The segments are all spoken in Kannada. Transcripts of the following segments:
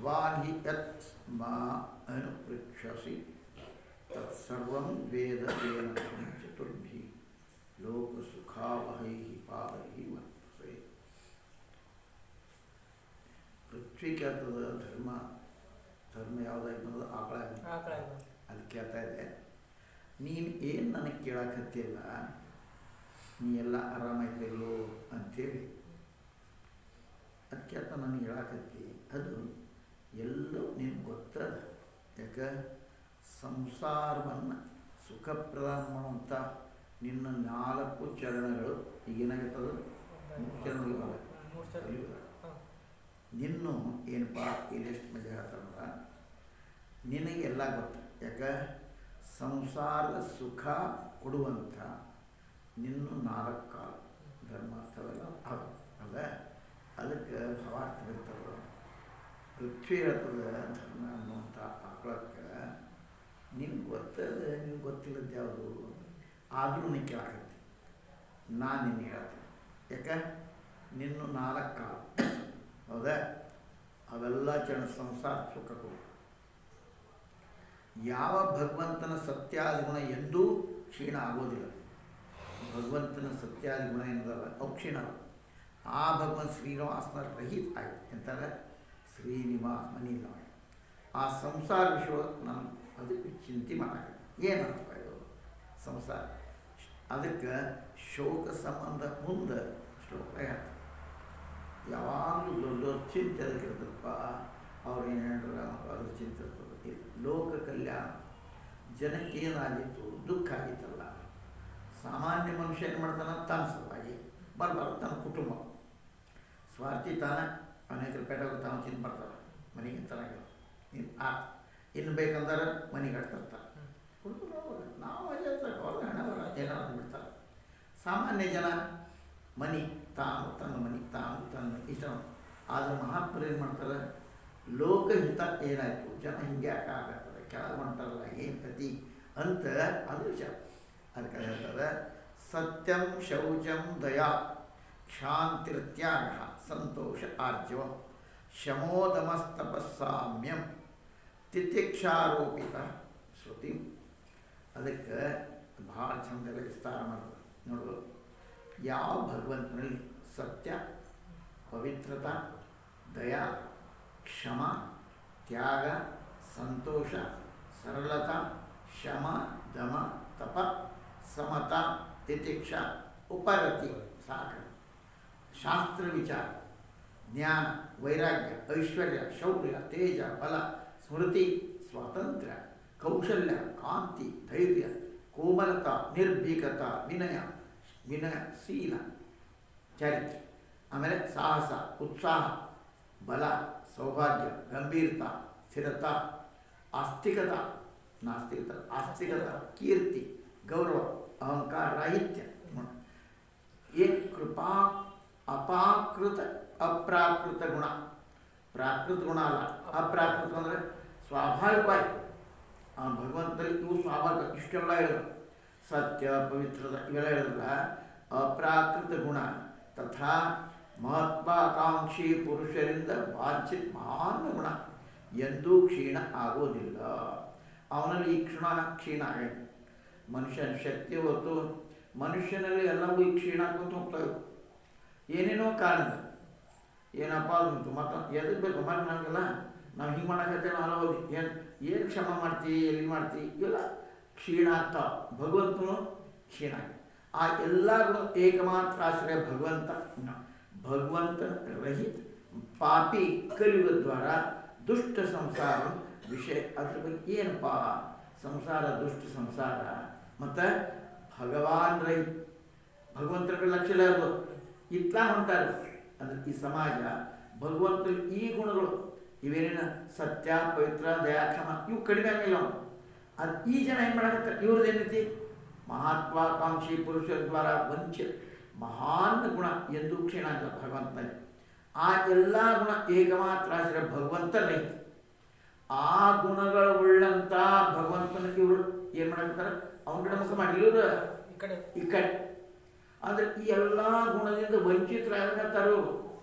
ಭವಾನ್ ಹಿ ಯತ್ ಮಾ ಅನುಪೃಚ್ಛಸಿ ತತ್ಸರ್ವಂ ವೇದ ತೇನ ಚತುರ್ಭಿ ಲೋಕಸುಖಾವಹೈ ಪಾದೈ ವರ್ತಸೆ. ಪೃಥ್ವಿ ಕೇಳ್ತದ ಧರ್ಮ ಯಾವುದಾಗಿ ಬಂದದ ಆಕಳ ಅದು ಕೇಳ್ತಾ ಇದೆ. ನೀನು ಏನು ನನಗೆ ಕೇಳಕತ್ತಿಲ್ಲ, ನೀ ಎಲ್ಲ ಆರಾಮಾಯ್ತಿಲ್ಲೋ ಅಂಥೇಳಿ ಅದಕ್ಕೆ ಆತ ನನಗೆ ಹೇಳಕತ್ತಿ. ಅದು ಎಲ್ಲೋ ನಿನಗೆ ಗೊತ್ತದ. ಯಾಕೆ ಸಂಸಾರವನ್ನು ಸುಖಪ್ರದಾನ ಮಾಡುವಂಥ ನಿನ್ನ 4 ಚರಣಗಳು ಈಗೇನಾಗುತ್ತದ, ಚರಣಗಳು ನಿನ್ನೂ ಏನಪ್ಪ ಇಲ್ಲೆಷ್ಟು ಮಜಾ ಹೇಳ್ತಾರಲ್ಲ, ನಿನಗೆಲ್ಲ ಗೊತ್ತು. ಯಾಕೆ ಸಂಸಾರದ ಸುಖ ಕೊಡುವಂಥ ನಿನ್ನ 4 ಕಾಲ ಧರ್ಮಾರ್ಥವೆಲ್ಲ ಅದು ಅದ. ಅದಕ್ಕೆ ಭಾವಾರ್ಥ ಬರ್ತದೆ. ಪೃಥ್ವಿ ಹೇಳ್ತದೆ ಧರ್ಮ ಅನ್ನುವಂಥ ಆಕಳಕ್ಕೆ ನಿನ್ಗೆ ಗೊತ್ತದ, ನಿನ್ಗೆ ಗೊತ್ತಿಲ್ಲದ್ದು ಯಾವುದು ಆದರೂ ನೀನು ಕೇಳಾಕತ್ತಿ. ನಾನು ನಿನ್ನೆ ಹೇಳ್ತೀನಿ. ಯಾಕೆ ನಿನ್ನ 4 ಕಾಲ ಹೌದಾ, ಅವೆಲ್ಲ ಚರಣ ಸಂಸಾರ ಸುಖ ಕೊಡು. ಯಾವ ಭಗವಂತನ ಸತ್ಯಾದಿಗುಣ ಎಂದೂ ಕ್ಷೀಣ ಆಗೋದಿಲ್ಲ. ಭಗವಂತನ ಸತ್ಯಾದಿಗುಣ ಎಂದಲ್ಲ, ಅವು ಕ್ಷೀಣ. ಆ ಭಗವಂತ ಶ್ರೀನಿವಾಸನ ರಹಿತ ಆಯಿತು ಎಂತಾರೆ, ಶ್ರೀನಿವಾಸ ಮನಿಲ್ಲ. ಆ ಸಂಸಾರ ವಿಷಯ ನಾನು ಅದಕ್ಕೆ ಚಿಂತೆ ಮಾಡಾಕತ್ತೆ. ಏನಂತ ಇದು ಸಂಸಾರ, ಅದಕ್ಕೆ ಶೋಕ ಸಂಬಂಧ ಮುಂದೆ ಶ್ಲೋಕ ಹೇಳ್ತಾರೆ. ಯಾವಾಗಲೂ ದೊಡ್ಡ ಚಿಂತೆ ಅದಕ್ಕೆ ಇರ್ತದಪ್ಪ. ಅವ್ರು ಏನು ಹೇಳ್ರ ಅದ್ರ ಚಿಂತೆ ಇರ್ತದೆ. ಲೋಕ ಕಲ್ಯಾಣ, ಜನಕ್ಕೆ ಏನಾಗಿತ್ತು, ದುಃಖ ಆಗಿತ್ತಲ್ಲ. ಸಾಮಾನ್ಯ ಮನುಷ್ಯ ಏನು ಮಾಡ್ತಾನೆ, ತನ್ನ ಸಲುವಾಗಿ ಬರಬಾರ್ದು, ತನ್ನ ಕುಟುಂಬ ಸ್ವಾರ್ಥಿ ತಾನೆ. ಅನೇಕ ರೂಪಾಯಿದಾಗ ತಾವು ಚಿಂತೆ ಮಾಡ್ತಾರೆ, ಮನೆಗೆ ತನಗಿಲ್ಲ. ಇನ್ನು ಬೇಕಂದ್ರೆ ಮನೆಗೆ ಕಟ್ತಿರ್ತಾರೆ. ನಾವು ಅವ್ರಿಗೆ ಹಣ ಬರ ಏನಾದ್ರು ಬಿಡ್ತಾರೆ. ಸಾಮಾನ್ಯ ಜನ ಮನೆ ತಾನು ತನ್ನ ಮನೆ ತಾನು ತನ್ನ ಇಷ್ಟ. ಆದರೆ ಮಹಾತ್ಮರು ಏನು ಮಾಡ್ತಾರೆ, ಲೋಕಹಿತ ಏನಾಯಿತು, ಜನ ಹಿಂಗೆ ಯಾಕೆ ಆಗತ್ತದೆ, ಕೆಳಗೆ ಹೊಂಟಾರಲ್ಲ ಏನು ಕತಿ ಅಂತ ಅದು ವಿಷಯ. ಅದಕ್ಕೆ ಹೇಳ್ತಾರೆ, ಸತ್ಯಂ ಶೌಚಂ ದಯಾ ಕ್ಷಾಂತಿರ್ತ್ಯಾಗ ಸಂತೋಷ ಆರ್ಜವಂ ಶಮೋದಮಸ್ತಪಸ್ಸಾಮ್ಯಂ ತಿತಿಕ್ಷಾರೋಪಿತ ಶ್ರುತಿ. ಅದಕ್ಕೆ ಭಾಳ ಚಂದೆಲ್ಲ ವಿಸ್ತಾರ ಮಾಡ್ತಾರೆ ನೋಡು. ಯಾವ ಭಗವಂತನಲ್ಲಿ ಸತ್ಯ, ಪವಿತ್ರತಾ, ದಯಾ, ಕ್ಷಮ, ತ್ಯಾಗ, ಸಂತೋಷ, ಸರಳತಾ, ಶಮ, ದಮ, ತಪ, ಸಮತ, ತಿತಿಕ್ಷ, ಉಪರತಿ, ಸಾಕು, ಶಾಸ್ತ್ರ ವಿಚಾರ, ಜ್ಞಾನ, ವೈರಾಗ್ಯ, ಐಶ್ವರ್ಯ, ಶೌರ್ಯ, ತೇಜ, ಬಲ, ಸ್ಮೃತಿ, ಸ್ವಾತಂತ್ರ್ಯ, ಕೌಶಲ್ಯ, ಕಾಂತಿ, ಧೈರ್ಯ, ಕೋಮಲತಾ, ನಿರ್ಭೀಕತಾ, ವಿನಯಶೀಲ ಚಾರಿತ್ರ್ಯ, ಆಮೇಲೆ ಸಾಹಸ, ಉತ್ಸಾಹ, ಬಲ, ಸೌಭಾಗ್ಯ, ಗಂಭೀರತಾ, ಸ್ಥಿರತಾ, ಆಸ್ತಿಕತಾ, ನಾಸ್ತಿಕತಾ, ಆಸ್ತಿಕತಾ, ಕೀರ್ತಿ, ಗೌರವ, ಅಹಂಕಾರ ರಾಹಿತ್ಯ. ಏನು ಕೃಪಾ, ಅಪಾಕೃತ, ಅಪ್ರಾಕೃತ ಗುಣ. ಪ್ರಾಕೃತ ಗುಣ ಅಲ್ಲ, ಅಪ್ರಾಕೃತ ಅಂದರೆ ಸ್ವಾಭಾವಿಕವಾಗಿ ಆ ಭಗವಂತನಲ್ಲಿ ಇವು ಸ್ವಾಭಾವಿಕ. ಇಷ್ಟೆಲ್ಲ ಹೇಳಿದ್ರು, ಸತ್ಯ, ಪವಿತ್ರದ ಇವೆಲ್ಲ ಹೇಳಿದ್ರಲ್ಲ. ಅಪ್ರಾಕೃತ ಗುಣ ತಥಾ ಮಹತ್ವಾಕಾಂಕ್ಷಿ ಪುರುಷರಿಂದ ವಾಂಛಿತ ಮಹಾನ್ ಗುಣ ಎಂದೂ ಕ್ಷೀಣ ಆಗೋದಿಲ್ಲ. ಅವನಲ್ಲಿ ಈ ಕ್ಷೀಣ ಆಗಿದೆ. ಮನುಷ್ಯನ ಶಕ್ತಿ ಹೊತ್ತು ಮನುಷ್ಯನಲ್ಲಿ ಎಲ್ಲವೂ ಈ ಕ್ಷೀಣ ಆಗ್ಕೊಂತ ಹೋಗ್ತಾವೆ. ಏನೇನೋ ಕಾರಣ ಏನಪ್ಪ ಅದು ಮತ್ತು ಎದಕ್ಕೆ ಬೇಕು ಮತ್ತೆ ನಮಗೆಲ್ಲ ನಾವು ಹಿಂಗೆ ಮಾಡೋಕ್ಕತ್ತೇವೆ. ನಾವು ಹೋಗಿ ಏನು ಕ್ಷಮ ಮಾಡ್ತೀವಿ, ಎಲ್ಲಿ ಮಾಡ್ತೀವಿ, ಇವೆಲ್ಲ ಕ್ಷೀಣ ಆಗ್ತಾವ. ಭಗವಂತನು ಕ್ಷೀಣ ಆಗಿ ಆ ಎಲ್ಲ ಏಕಮಾತ್ರ ಆಶ್ರಯ ಭಗವಂತ. ಭಗವಂತನ ರಹಿತ ಪಾಪಿ ಕಲಿಯುಗ ದ್ವಾರ ದುಷ್ಟ ಸಂಸಾರ ವಿಷಯ. ಅದ್ರ ಬಗ್ಗೆ ಏನಪ್ಪ ಸಂಸಾರ, ದುಷ್ಟ ಸಂಸಾರ. ಮತ್ತು ಭಗವಾನ್ ರಹಿತ ಭಗವಂತನ ಲಕ್ಷ್ಯ ಇರೋದು ಇತ್ಲಾ ಹೊಂಟಾರೆ. ಅಂದರೆ ಈ ಸಮಾಜ ಭಗವಂತ ಈ ಗುಣಗಳು ಇವೇನೇನು ಸತ್ಯ, ಪವಿತ್ರ, ದಯಾಕ್ಷಮ ಇವು ಕಡಿಮೆ ಆಗಿಲ್ಲ. ಅದು ಈ ಜನ ಏನು ಮಾಡಕತ್ತಾರೆ, ಇವ್ರದ್ದು ಏನೈತಿ ಮಹತ್ವಾಕಾಂಕ್ಷಿ ಪುರುಷರ ದ್ವಾರ ವಂಚಿತ ಮಹಾನ್ ಗುಣ ಎಂದು ಕ್ಷೀಣ ಅಂತ ಭಗವಂತನಲ್ಲಿ. ಆ ಎಲ್ಲ ಗುಣ ಏಕಮಾತ್ರ ಆಶ್ರಯ ಭಗವಂತನೇ. ಆ ಗುಣಗಳು ಉಳ್ಳಂಥ ಭಗವಂತನ ಇವರು ಏನು ಮಾಡಾಕತ್ತಾರೆ, ಅವನ ಕಡೆ ಮುಖ ಮಾಡಿ ಇವರು ಈ ಕಡೆ. ಅಂದರೆ ಈ ಎಲ್ಲ ಗುಣದಿಂದ ವಂಚಿತರಾಗತ್ತಾರೋ.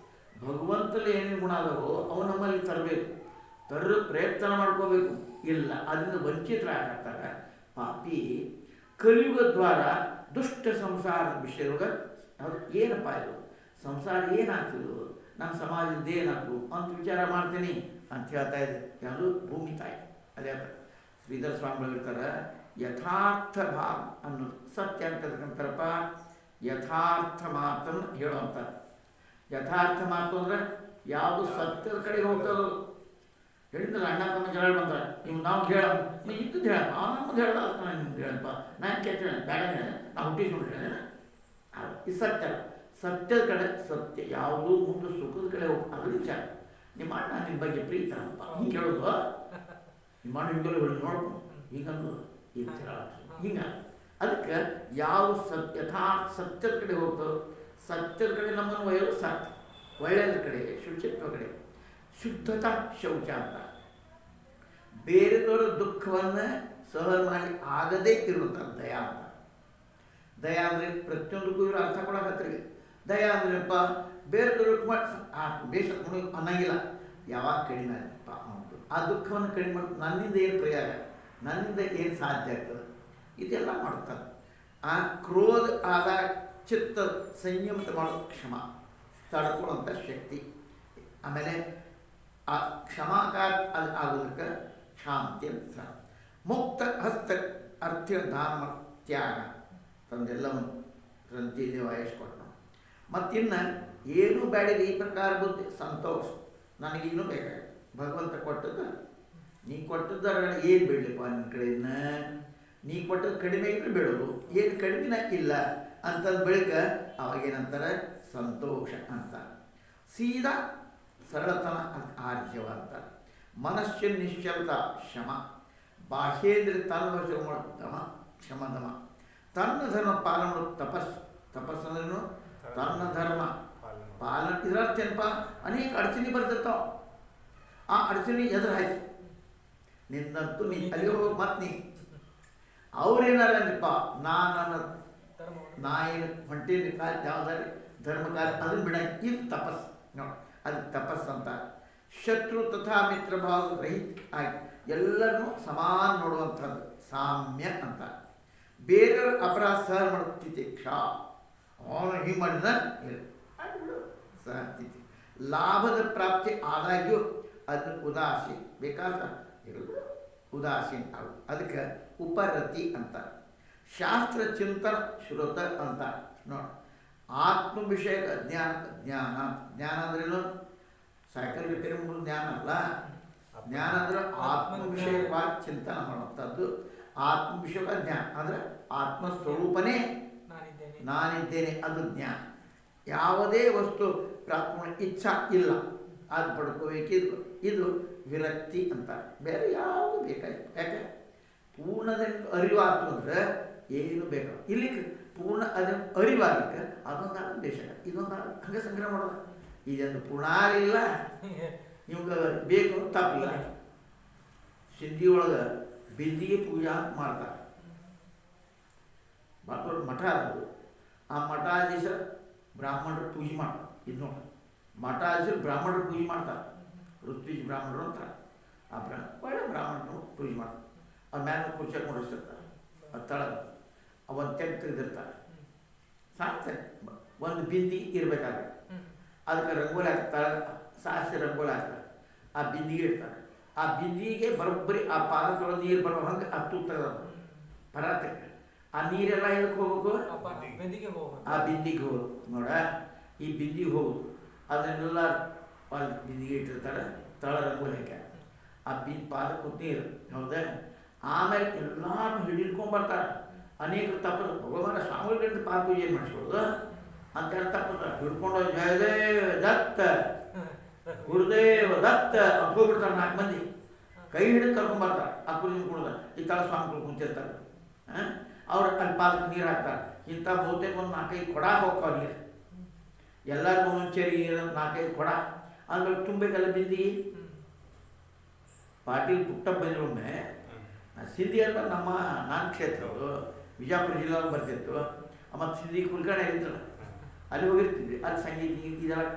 ಭಗವಂತಲ್ಲಿ ಏನೇನು ಗುಣ ಅದವೋ ಅವು ನಮ್ಮಲ್ಲಿ ತರಬೇಕು. ಪ್ರಯತ್ನ ಮಾಡ್ಕೋಬೇಕು. ಇಲ್ಲ, ಅದರಿಂದ ವಂಚಿತರಾಗ್ತಾರೆ. ಪಾಪಿ ಕಲಿಯುಗ ದ್ವಾರ ದುಷ್ಟ ಸಂಸಾರದ ವಿಷಯದೊಳಗೆ ಅದು ಏನಪ್ಪ ಇದು ಸಂಸಾರ ಏನಾಗ್ತದೆ, ನಮ್ಮ ಸಮಾಜದ ಏನಾಗ್ತದೆ ಅಂತ ವಿಚಾರ ಮಾಡ್ತೀನಿ ಅಂತ ಹೇಳ್ತಾ ಇದೆ. ಯಾವುದು ಭೂಮಿ ತಾಯಿ. ಅದೇ ಶ್ರೀಧರ ಸ್ವಾಮಿಗಳು ಹೇಳ್ತಾರೆ, ಯಥಾರ್ಥ ಭಾವ ಅನ್ನೋದು ಸತ್ಯ ಅಂತಕ್ಕಂಥರಪ್ಪ. ಯಥಾರ್ಥ ಮಾತನ್ನು ಹೇಳುವಂಥದ್ದು. ಯಥಾರ್ಥ ಮಾತು ಅಂದರೆ ಯಾವುದು ಸತ್ಯದ ಕಡೆಗೆ ಹೋಗ್ತದೋ. ಹೇಳಿದ್ರೆ ಅಣ್ಣ ತಮ್ಮ ಜಗಳ ಬಂದ್ರೆ ನೀವು ನಾವು ಹೇಳ ಇದ್ದದ್ದು ಹೇಳಪ್ಪ, ಅವ್ನು ನಮ್ಮದು ಹೇಳೋದು ಅದಕ್ಕೆ ನಾನು ನಿಮ್ದು ಹೇಳಪ್ಪ, ನಾನು ಕೆಟ್ಟ ಹೇಳ ಬೇಡ ಹೇಳ ನಾವು ಹುಟ್ಟಿಸ್ಕೊಂಡು ಹೇಳ. ಇದು ಸತ್ಯ. ಸತ್ಯದ ಕಡೆ ಸತ್ಯ ಯಾವುದು ಮುಂದೆ ಸುಖದ ಕಡೆ ಹೋಗಿ ಅದು ವಿಚಾರ. ನಿಮ್ಮ ಅಣ್ಣ ನಿಮ್ಮ ಬಗ್ಗೆ ಪ್ರೀತನಪ್ಪ ಹಿಂಗೆ ಹೇಳೋದು, ನಿಮ್ಮ ಅಣ್ಣ ಹಿಂಗೆ ಹೇಳಿ ನೋಡ್ಕೊಂಡು ಹೀಗಂದು ಈ ವಿಚಾರ ಹಿಂಗೆ. ಅದಕ್ಕೆ ಯಾವ ಯಥಾರ್ಥ ಸತ್ಯದ ಕಡೆ ಹೋಗ್ತದೋ, ಸತ್ಯದ ಕಡೆ ನಮ್ಮನ್ನು ಒಯ್ಯೋದು ಸತ್ಯ, ಒಳ್ಳೆಯದ ಕಡೆ ಶುಚಿತ್ವ ಕಡೆ. ಶುದ್ಧತಾ ಶೌಚ ಅಂತ. ಬೇರೆದವರ ದುಃಖವನ್ನು ಸಹನ ಮಾಡಿ ಆಗದೇ ಇರುವಂಥದ್ದು ದಯಾ ಅಂತ. ದಯಾ ಅಂದರೆ ಪ್ರತಿಯೊಂದಕ್ಕೂ ಇವರು ಅರ್ಥ ಕೊಡಕತ್ರಿ. ದಯಾ ಅಂದ್ರಪ್ಪ ಬೇರೆದವ್ರ ಬೇಷ ಅನ್ನಂಗಿಲ್ಲ. ಯಾವಾಗ ಕಡಿಮೆ ಆಗಪ್ಪ ಅವನು ಆ ದುಃಖವನ್ನು ಕಡಿಮೆ ಮಾಡಿ ನನ್ನಿಂದ ಏನು ಪ್ರಯೋಗ, ನನ್ನಿಂದ ಏನು ಸಾಧ್ಯ ಆಗ್ತದೆ ಇದೆಲ್ಲ ಮಾಡ್ತಾರೆ. ಆ ಕ್ರೋಧ ಆದ ಚಿತ್ತ ಸಂಯಮಿತ ಮಾಡೋ ಕ್ಷಮ ತಡ್ಕೊಳ್ಳುವಂಥ ಶಕ್ತಿ. ಆಮೇಲೆ ಆ ಕ್ಷಮಾಕಾರ ಅದು ಆಗೋದಕ್ಕೆ ಶಾಂತಿ ಅಂತ. ಮುಕ್ತ ಹಸ್ತ ಅರ್ಥ ದಾನ ತ್ಯಾಗ ತಂದೆಲ್ಲವನ್ನು ಗ್ರಂಥಿದೆ ವಯಸ್ಕೊಟ್ಟು. ಮತ್ತಿನ್ನು ಏನೂ ಬೇಡಿದೆ ಈ ಪ್ರಕಾರ ಬುದ್ಧಿ ಸಂತೋಷ ನನಗೇನು ಬೇಕಾಗಿತ್ತು. ಭಗವಂತ ಕೊಟ್ಟದ್ದು ನೀ ಕೊಟ್ಟದ್ದರ ಏನು ಬೇಡಲಿಪ್ಪ ನಿನ್ನ ಕಡೆಯಿಂದ, ನೀ ಕೊಟ್ಟದ್ದು ಕಡಿಮೆ ಇದ್ರೆ ಬೇಡೋದು, ಏನು ಕಡಿಮೆನ ಇಲ್ಲ ಅಂತಂದ ಬಳಿಕ ಅವಾಗೇನಂತಾರೆ ಸಂತೋಷ ಅಂತ. ಸೀದಾ ಸರಳತನ ಅಂತ ಆರ್ಜವ ಅಂತ. ಮನಸ್ಸು ನಿಶ್ಚಲತ ಶಮ. ಬಾಹ್ಯೇಂದ್ರ ತನ್ನ ವಶ ದಮ ಕ್ಷಮ ದಮ. ತನ್ನ ಧರ್ಮ ಪಾಲನೆ ಮಾಡೋದು ತಪಸ್ಸು. ತಪಸ್ಸು ಅಂದ್ರೂ ತನ್ನ ಧರ್ಮ ಪಾಲನೆ. ಇದರರ್ಥ ಏನಪ್ಪ, ಅನೇಕ ಅಡಚಣೆ ಬರ್ತಿರ್ತಾವ. ಆ ಅಡಚಣೆ ಎದುರು ಆಯ್ತು ನಿನ್ನಂತೂ ನೀ ಅಲ್ಲಿ ಹೋಗಿ ಮತ್ತೆ ನೀ ಅವ್ರೇನಾರಪ್ಪ ನಾ ಏನು ಹೊಂಟೇನಿ ಕಾಲ ಯಾವ್ದಾರಿ ಧರ್ಮ ಕಾರ್ಯ ಅದನ್ನು ಬಿಡ. ಇದು ತಪಸ್ಸು ನೋಡಿ, ಅದು ತಪಸ್ಸು ಅಂತ. ಶತ್ರು ತಥಾ ಮಿತ್ರ ಭಾವ ರಹಿತ ಆಗಿ ಎಲ್ಲರನ್ನೂ ಸಮಾನ ನೋಡುವಂಥದ್ದು ಸಾಮ್ಯ ಅಂತ. ಬೇರೆಯವ್ರ ಅಪರಾಧ ಸಹ ಮಾಡುತ್ತಿದ್ದೆ ಕ್ಷಾ ಅವನು ಹಿಂಗೆ ಮಾಡಿದ ಸಹತಿಥಿ. ಲಾಭದ ಪ್ರಾಪ್ತಿ ಆದಾಗ್ಯೂ ಅದನ್ನು ಉದಾಸೀನ ಬೇಕಾದ ಉದಾಸೀನ ಆಗೋದು. ಅದಕ್ಕೆ ಉಪರತಿ ಅಂತ. ಶಾಸ್ತ್ರ ಚಿಂತನ ಶ್ರುತ ಅಂತ ನೋಡಿ. ಆತ್ಮ ವಿಷಯಕ ಜ್ಞಾನ. ಜ್ಞಾನ ಜ್ಞಾನ ಅಂದ್ರೇನು, ಸೈಕಲ್ ರಿಪೇರಿ ಮೂಲಕ ಜ್ಞಾನ ಅಲ್ಲ. ಜ್ಞಾನ ಅಂದರೆ ಆತ್ಮ ವಿಷಯವಾಗಿ ಚಿಂತನ ಮಾಡುವಂಥದ್ದು. ಆತ್ಮ ವಿಷಯಕ ಜ್ಞಾನ ಅಂದರೆ ಆತ್ಮಸ್ವರೂಪನೇ ನಾನಿದ್ದೇನೆ, ಅದು ಜ್ಞಾನ. ಯಾವುದೇ ವಸ್ತು ಪ್ರಾಪ್ತ ಇಚ್ಛಾ ಇಲ್ಲ, ಅದು ಪಡ್ಕೋಬೇಕಿದ್ರು ಇದು ವಿರಕ್ತಿ ಅಂತ. ಬೇರೆ ಯಾವುದು ಬೇಕಾಗಿತ್ತು. ಯಾಕೆ ಪೂರ್ಣದಿಂದ ಅರಿವಾತು ಅಂದರೆ ಏನು ಬೇಕು. ಇಲ್ಲಿ ಪೂರ್ಣ ಅದನ್ನು ಅರಿವಾಗಕ್ಕೆ ಅದೊಂದು ದೇಶ ಇದೊಂದು ಹಂಗೆ ಸಂಗ್ರಹ ಮಾಡೋದು. ಇದೊಂದು ಪೂರ್ಣ ಆಗಲಿಲ್ಲ ನಿಮ್ಗೆ ಬೇಕು ತಪ್ಪಿಲ್ಲ. ಸಿಂಧಿ ಒಳಗೆ ಬಿಂದಿಗೆ ಪೂಜಾ ಅಂತ ಮಾಡ್ತಾರೆ. ಭಾಳ ದೊಡ್ಡ ಮಠ ಅದು. ಆ ಮಠಾಧೀಶ ಬ್ರಾಹ್ಮಣರು ಪೂಜೆ ಮಾಡ್ತಾರೆ. ಇದು ನೋಡಿ, ಮಠಾಧೀಶರು ಬ್ರಾಹ್ಮಣರು ಪೂಜೆ ಮಾಡ್ತಾರೆ. ಋತ್ವಿಜ್ ಬ್ರಾಹ್ಮಣರು ಅಂತಾರೆ. ಆ ಒಳ್ಳೆ ಬ್ರಾಹ್ಮಣರು ಪೂಜೆ ಮಾಡ್ತಾರೆ. ಅದು ಮ್ಯಾಲ ಕುರ್ಚಾಕ್ ಮಾಡಿಸ್ತಿರ್ತಾರೆ. ಅದು ತಳಗ ಒಂದು ತೆಗ್ ತೆಗೆದಿರ್ತಾರೆ. ಸಾಕು ಒಂದು ಬಿಂದಿ ಇರಬೇಕಾದ್ರೆ ಅದಕ್ಕೆ ರಂಗೋಲಿ ಹಾಕ್ತಾರೆ. ಸಾಸಿವೆ ರಂಗೋಲಿ ಹಾಕ್ತಾರೆ. ಆ ಬಿಂದಿಗೆ ಇಡ್ತಾರೆ. ಆ ಬಿಂದಿಗೆ ಬರೋಬ್ಬರಿ ಆ ಪಾದದೊಳಗೆ ನೀರು ಬರೋ ಹಂಗೆ ಅದು ತೂಗ್ತದೆ ಪರಾತಕ್ಕೆ. ಆ ನೀರೆಲ್ಲ ಎದಕ್ಕೆ ಹೋಗ್ಬೇಕು, ಆ ಬಿಂದಿಗೆ ಹೋಗೋದು ನೋಡ. ಈ ಬಿಂದಿಗೆ ಹೋಗೋದು ಅದನ್ನೆಲ್ಲ ಅಲ್ಲಿ ಬಿಂದಿಗೆ ಇಟ್ಟಿರ್ತಾರೆ. ತಳ ರಂಗೋಲಿ ಹಾಕ್ಯಾರ. ಆ ಪಾದಕ್ಕೆ ನೀರು ಹೌದಾ. ಆಮೇಲೆ ಎಲ್ಲರೂ ಹಿಡಿದ್ಕೊಂಡ್ಬರ್ತಾರೆ. ಅನೇಕ ತಪ್ಪದು ಭಗವಾನ ಸ್ವಾಮಿಗಳಿಂದ ಪಾದ ಪೂಜೆ ಮಾಡಿಸ್ಬೋದು ಅಂತ ಹೇಳಿ ತಪ್ಪದ ಹಿಡ್ಕೊಂಡು ಜಯದೇವ ದತ್ತ ಗುರುದೇವ ದತ್ತ ಅಂತ ಹೋಗ್ಬಿಡ್ತಾರೆ. 4 ಮಂದಿ ಕೈ ಹಿಡಿದು ಕರ್ಕೊಂಡ್ಬರ್ತಾರೆ. ಆ ಪೂಜೆ ಕುಡ್ದ ಈ ತಳ ಸ್ವಾಮಿಗಳು ಕುಂತಿರ್ತಾರೆ. ಅವ್ರು ಅಲ್ಲಿ ಪಾದಕ್ಕೆ ನೀರು ಹಾಕ್ತಾರೆ. ಇಂಥ ಬಹುತೇಕ ಒಂದು 4-5 ಕೊಡ ಹೋಗ್ತಾವ ನೀರು. ಎಲ್ಲರಿಗೂ ಒಂದೊಂದು ಚೇರಿ ನೀರು 4-5 ಕೊಡ ಅಂದ್ರೆ ತುಂಬಬೇಕಲ್ಲ ಬಿಂದಿಗೆ. ಪಾಟೀಲ್ ಪುಟ್ಟಪ್ಪ ಬಂದಿರೊಮ್ಮೆ ಸಿಂಧಿ ಅಂತ ನನ್ನ ಕ್ಷೇತ್ರ ಅದು ವಿಜಯಪುರ ಜಿಲ್ಲೆ ಬರ್ತಿತ್ತು. ಮತ್ತು ಸಿಂಧಿ ಕುಲ್ಕರ್ಣಿ ಆಗಿರ್ತಲ್ಲ, ಅಲ್ಲಿ ಹೋಗಿರ್ತಿದ್ವಿ. ಅಲ್ಲಿ ಸಂಗೀತ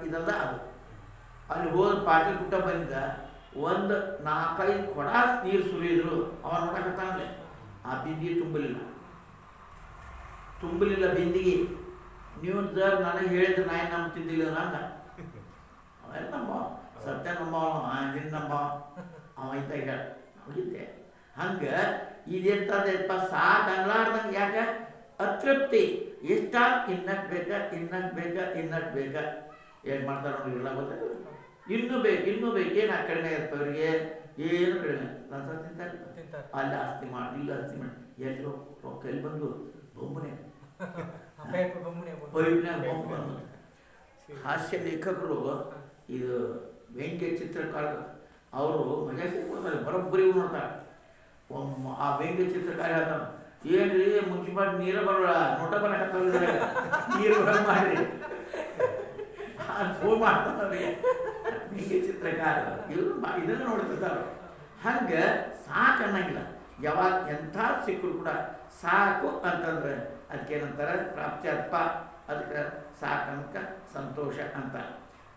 ಇದೆಲ್ಲ ಅದು. ಅಲ್ಲಿ ಹೋದ ಪಾಟೀಲ್ ಪುಟ್ಟಪ್ಪ ಬಂದಿದ್ದ ಒಂದು 4-5 ಕೊಡ ನೀರು ಸುರಿದ್ರು ಅವ ನೋಡಕತ್ತಾನಲ್ಲ, ಆ ಬಿಂದಿಗೆ ತುಂಬಲಿಲ್ಲ ಬಿಂದಿಗೆ. ನೀವು ಸರ್ ನನಗೆ ಹೇಳಿದ್ರೆ ನಾನು ನಂಬ್ತಿದ್ದಿಲ್ಲ ನಂದ. ಅವೆಲ್ಲ ನಂಬ ಸತ್ಯ ನಂಬ ನಿನ್ನ ನಂಬ ಅವ ಇದ್ದ ಹೇಳ ಹೋಗಿದ್ದೆ. ಹಂಗೆ ಇದೆಂತದಪ್ಪ ಸಾಕು ಅನ್ಲಾರ್ದಂಗೆ. ಯಾಕೆ ಅತೃಪ್ತಿ, ಎಷ್ಟ ಇನ್ನಷ್ಟು ಬೇಕಾ ಏನು ಮಾಡ್ತಾರೆ ನೋಡಿ, ಎಲ್ಲ ಗೊತ್ತಾಗ ಇನ್ನೂ ಬೇಕು ಏನು ಕಡಿಮೆ ಇರ್ತವೆ ಅವ್ರಿಗೆ, ಏನು ಕಡಿಮೆ ಲಂಚ ತಿಂತಾರೆ. ಅಲ್ಲಿ ಆಸ್ತಿ ಮಾಡಿ ಇಲ್ಲ ಆಸ್ತಿ ಮಾಡಿ ಎಲ್ಲಿ ರೊಕ್ಕ ಎಲ್ಲಿ ಬಂದು ಬೊಮ್ಮನೆ ಪೈಪ್ನ್ಯಾಗ ಬೊಮ್ಮ ಬಂದು. ಹಾಸ್ಯ ಲೇಖಕರು ಇದು ವ್ಯಂಗ್ಯ ಚಿತ್ರಕಾರರು ಅವರು ಮಜಾ ಸಿಗ್ಕೊಡ್ತಾರೆ, ಬರೋಬ್ಬರಿ ನೋಡ್ತಾರೆ. ಆ ವ್ಯಂಗ್ಯ ಚಿತ್ರಕಾರ ಹೇಳ್ತಾನೆ, ಏನ್ರಿ ಮುನ್ಸಿಪಾಲ್ ನೀರ ಬರೋಲ್ಲ ನೋಟ ಬರಕತ್ತಾರ ನೀರು ಬರ ಮಾಡಿ ಫೋನ್ ಮಾಡ್ತಾವ್ರಿ ವ್ಯಂಗ್ಯ ಚಿತ್ರಕಾರ. ಇವರು ಇದನ್ನು ನೋಡ್ತಿರ್ತಾರ. ಹಂಗೆ ಸಾಕು ಅನ್ನಂಗಿಲ್ಲ. ಯಾವಾಗ ಎಂಥ ಸಿಕ್ಕರು ಕೂಡ ಸಾಕು ಅಂತಂದ್ರೆ ಅದಕ್ಕೇನಂತಾರೆ ಪ್ರಾಪ್ತ್ಯರ್ಥ. ಅದಕ್ಕೆ ಸಾಕಂಕ ಸಂತೋಷ ಅಂತಾರೆ.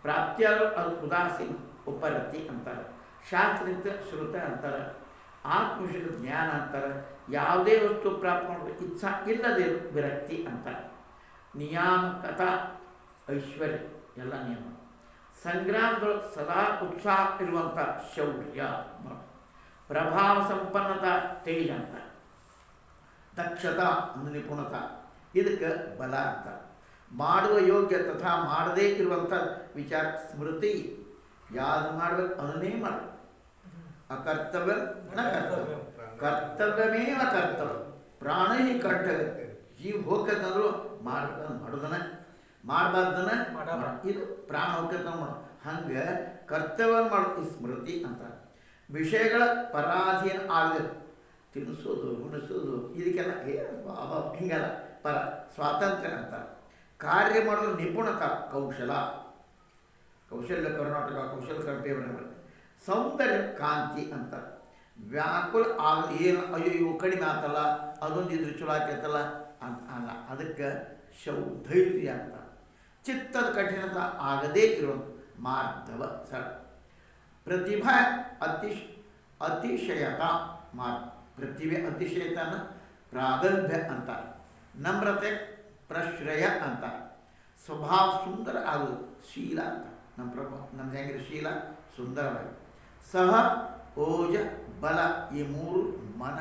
ಪ್ರಾಪ್ತ್ಯಾರು ಅದು ಉದಾಸೀನ ಉಪರತಿ ಅಂತಾರೆ. ಶಾಸ್ತ್ರಿತ ಶ್ರುತ ಅಂತಾರೆ. ಆತ್ಮವಿಷಯದ ಜ್ಞಾನ ಅಂತಾರೆ. ಯಾವುದೇ ವಸ್ತು ಪ್ರಾಪ್ತ ಮಾಡಬೇಕು ಇಚ್ಛಾ ಇಲ್ಲದೆ ವಿರಕ್ತಿ ಅಂತಾರೆ. ನಿಯಾಮಕತ ಐಶ್ವರ್ಯ ಎಲ್ಲ ನಿಯಮ. ಸಂಗ್ರಾಮಗಳು ಸದಾ ಉತ್ಸಾಹ ಇರುವಂಥ ಶೌರ್ಯ, ಪ್ರಭಾವ ಸಂಪನ್ನತ ತೇಜ ಅಂತ. ದಕ್ಷತಾ ಒಂದು ನಿಪುಣತ, ಇದಕ್ಕೆ ಬಲ ಅಂತ. ಮಾಡುವ ಯೋಗ್ಯ ತಥಾ ಮಾಡದೇ ಇರುವಂಥ ವಿಚಾರ ಸ್ಮೃತಿ. ಯಾವುದು ಮಾಡಬೇಕು ಅದನ್ನೇ ಮಾಡಬೇಕು. ಅಕರ್ತವ್ಯ ನ ಕರ್ತವ್ಯ, ಕರ್ತವ್ಯಮೇವ ಕರ್ತವ್ಯ. ಪ್ರಾಣ ಕರ್ತವ್ಯ. ಜೀವ ಹೋಗ್ತಂದ್ರು ಮಾಡ್ಬೇಕಂದ್ರೆ ಮಾಡೋದನ್ನ, ಮಾಡಬಾರ್ದನ್ನ ಇದು ಪ್ರಾಣ ಹೋಗ್ತಂದ್ರೆ ಮಾಡೋದು. ಹಂಗೆ ಕರ್ತವ್ಯ ಮಾಡೋದು ಈ ಸ್ಮೃತಿ ಅಂತ. ವಿಷಯಗಳ ಪರಾಧೀನ ಆಗಬೇಕು. ತಿನ್ನಿಸೋದು ಉಣಿಸೋದು ಇದಕ್ಕೆಲ್ಲ ಹಿಂಗೆಲ್ಲ ಪರ ಸ್ವಾತಂತ್ರ್ಯ ಅಂತ. ಕಾರ್ಯ ಮಾಡೋದು ನಿಪುಣತ ಕೌಶಲ. ಕೌಶಲ್ಯ ಕರ್ನಾಟಕ ಕೌಶಲ ಕರ್ತವ್ಯ. ಸೌಂದರ್ಯ ಕಾಂತಿ ಅಂತ. ವ್ಯಾಕುಲ ಆಗ ಏನು ಅಯ್ಯೋ ಇವು ಕಡಿಮೆ ಆತಲ್ಲ ಅದೊಂದು ಇದ್ರ ಚಲೋ ಆಕೈತಲ್ಲ ಅಂತ ಅಲ್ಲ, ಅದಕ್ಕೆ ಶೌಧೈರ್ಯ ಅಂತ. ಚಿತ್ತದ ಕಠಿಣತ ಆಗದೇ ಇರುವಂಥ ಮಾರ್ಧವ ಸರ. ಪ್ರತಿಭಾ ಅತಿಶಯತ ಪ್ರತಿಭೆ ಅತಿಶಯತನ ಪ್ರಾಗಲ್ಭ್ಯ ಅಂತಾರೆ. ನಮ್ರತೆ ಪ್ರಶ್ರಯ ಅಂತಾರೆ. ಸ್ವಭಾವ ಸುಂದರ ಆಗೋದು ಶೀಲ ಅಂತ. ನಮ್ಮ ಹೆಂಗಿರೋ ಶೀಲ ಸುಂದರವಾಗಿ. ಸಹ ಓಜ ಬಲ ಈ ಮೂರು ಮನ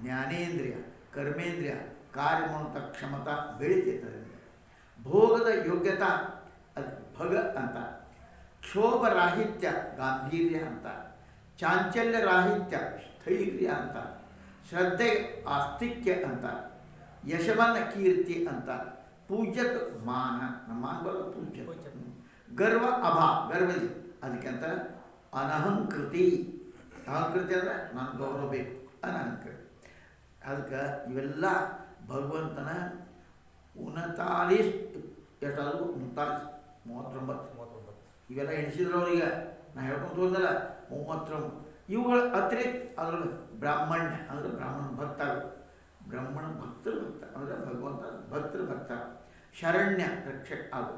ಜ್ಞಾನೇಂದ್ರಿಯ ಕರ್ಮೇಂದ್ರಿಯ ಕಾರ್ಯ ಮಾಡುವಂಥ ಕ್ಷಮತಾ ಬೆಳೀತೈತದೆ. ಭೋಗದ ಯೋಗ್ಯತಾ ಅದು ಭಗ ಅಂತ. ಕ್ಷೋಭರಾಹಿತ್ಯ ಗಾಂಭೀರ್ಯ ಅಂತ. ಚಾಂಚಲ್ಯ ರಾಹಿತ್ಯ ಸ್ಥೈರ್ಯ ಅಂತ. ಶ್ರದ್ಧೆ ಆಸ್ತಿಕ್ಯ ಅಂತ. ಯಶವನ್ನ ಕೀರ್ತಿ ಅಂತ. ಪೂಜ್ಯತ ಮಾನ, ನಮ್ಮ ಮಾನ ಬರೋದು ಪೂಜ್ಯ. ಗರ್ವ ಗರ್ವ ಅದಕ್ಕೆ ಅಂತ ಅನಹಂಕೃತಿ. ಅಹಂಕೃತಿ ಅಂದರೆ ನಾನು ಗೌರವ ಬೇಕು, ಅನಹಂಕೃತಿ. ಅದಕ್ಕೆ ಇವೆಲ್ಲ ಭಗವಂತನ ಉನತಾಲಿಸ್ ಎಷ್ಟಾದ್ರು 39 ಇವೆಲ್ಲ ಎಣಿಸಿದ್ರವ್ರಿಗೆ ನಾ ಹೇಳ್ಕೊಂಡು ಹೋದಲ್ಲ 39. ಇವುಗಳ ಅತಿರಿಕ್ತ ಅದರಲ್ಲಿ ಬ್ರಾಹ್ಮಣ್ಯ ಅಂದರೆ ಬ್ರಾಹ್ಮಣ ಭಕ್ತರು, ಬ್ರಾಹ್ಮಣ ಭಕ್ತರು ಅಂದರೆ ಭಗವಂತ ಭಕ್ತರು ಭಕ್ತ. ಶರಣ್ಯ ರಕ್ಷಕ ಆಗು